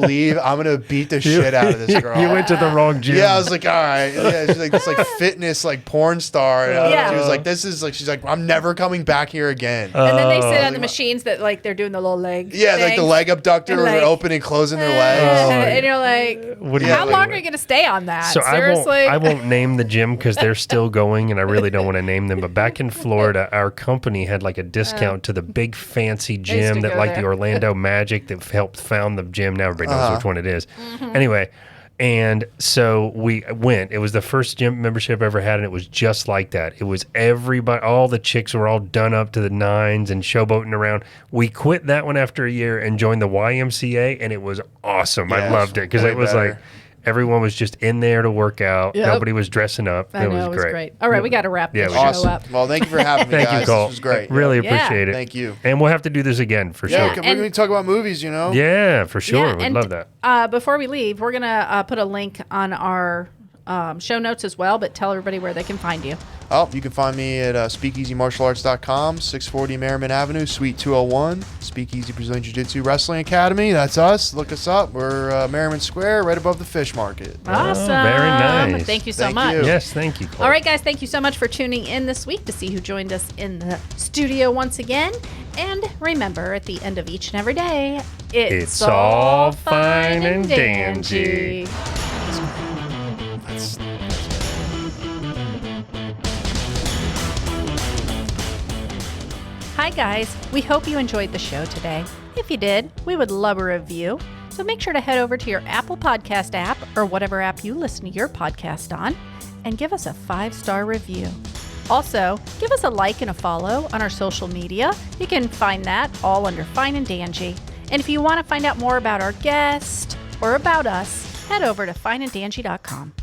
[SPEAKER 3] leave, I'm gonna beat the shit out of this girl.
[SPEAKER 4] You went to the wrong gym.
[SPEAKER 3] Yeah, I was like, all right. Yeah, she's like this like fitness like porn star.
[SPEAKER 2] Yeah.
[SPEAKER 3] She was like, this is like, she's like, I'm never coming back here again.
[SPEAKER 2] And then they sit on the machines that like they're doing the little leg.
[SPEAKER 3] Yeah, like the
[SPEAKER 2] things.
[SPEAKER 3] leg abductor,
[SPEAKER 2] And,
[SPEAKER 3] where
[SPEAKER 2] like,
[SPEAKER 3] they're opening and closing their legs.
[SPEAKER 2] And you're like,
[SPEAKER 4] What do you
[SPEAKER 2] how
[SPEAKER 4] think?
[SPEAKER 2] long are you going to stay on that?
[SPEAKER 4] So
[SPEAKER 2] Seriously?
[SPEAKER 4] I won't name the gym because they're still going, and I really don't want to name them. But back in Florida, our company had like a discount to the big fancy gym that
[SPEAKER 2] go
[SPEAKER 4] like the
[SPEAKER 2] there.
[SPEAKER 4] Orlando Magic that helped found the gym. Now everybody knows which one it is. Anyway, and so we went. It was the first gym membership I ever had, and it was just like that. It was everybody, all the chicks were all done up to the nines and showboating around. We quit that one after a year and joined the YMCA, and it was awesome. I loved it because
[SPEAKER 3] way
[SPEAKER 4] it was
[SPEAKER 3] better.
[SPEAKER 4] like everyone was just in there to work out.
[SPEAKER 2] Yep.
[SPEAKER 4] Nobody was dressing up.
[SPEAKER 2] I know, it was great. All right, we got to wrap this
[SPEAKER 4] we
[SPEAKER 2] show
[SPEAKER 3] Awesome.
[SPEAKER 2] up.
[SPEAKER 3] Well, thank you for having me,
[SPEAKER 4] Thank
[SPEAKER 3] guys.
[SPEAKER 4] you, Colt.
[SPEAKER 3] This was great.
[SPEAKER 4] Really
[SPEAKER 2] Yeah.
[SPEAKER 4] appreciate it.
[SPEAKER 3] Thank you.
[SPEAKER 4] And we'll have to do this again for
[SPEAKER 3] Yeah,
[SPEAKER 4] sure.
[SPEAKER 3] we're going to talk about movies,
[SPEAKER 4] Yeah, for sure.
[SPEAKER 2] Yeah,
[SPEAKER 4] We'd
[SPEAKER 2] and,
[SPEAKER 4] love that.
[SPEAKER 2] Before we leave, we're going to put a link on our show notes as well, but tell everybody where they can find you.
[SPEAKER 3] Oh, you can find me at SpeakeasyMartialArts.com, 640 Merriman Avenue, Suite 201, Speakeasy Brazilian Jiu-Jitsu Wrestling Academy. That's us. Look us up. We're Merriman Square, right above the fish market.
[SPEAKER 2] Awesome.
[SPEAKER 4] very nice.
[SPEAKER 2] Thank you so
[SPEAKER 3] Thank
[SPEAKER 2] much.
[SPEAKER 3] you.
[SPEAKER 4] Yes, thank you, Colt.
[SPEAKER 2] All right, guys, thank you so much for tuning in this week to see who joined us in the studio once again. And remember, at the end of each and every day,
[SPEAKER 4] It's all fine and dandy.
[SPEAKER 2] Hi, guys. We hope you enjoyed the show today. If you did, we would love a review. So make sure to head over to your Apple Podcast app or whatever app you listen to your podcast on and give us a 5-star review. Also, give us a like and a follow on our social media. You can find that all under Fine and Dangy. And if you want to find out more about our guest or about us, head over to fineanddangy.com.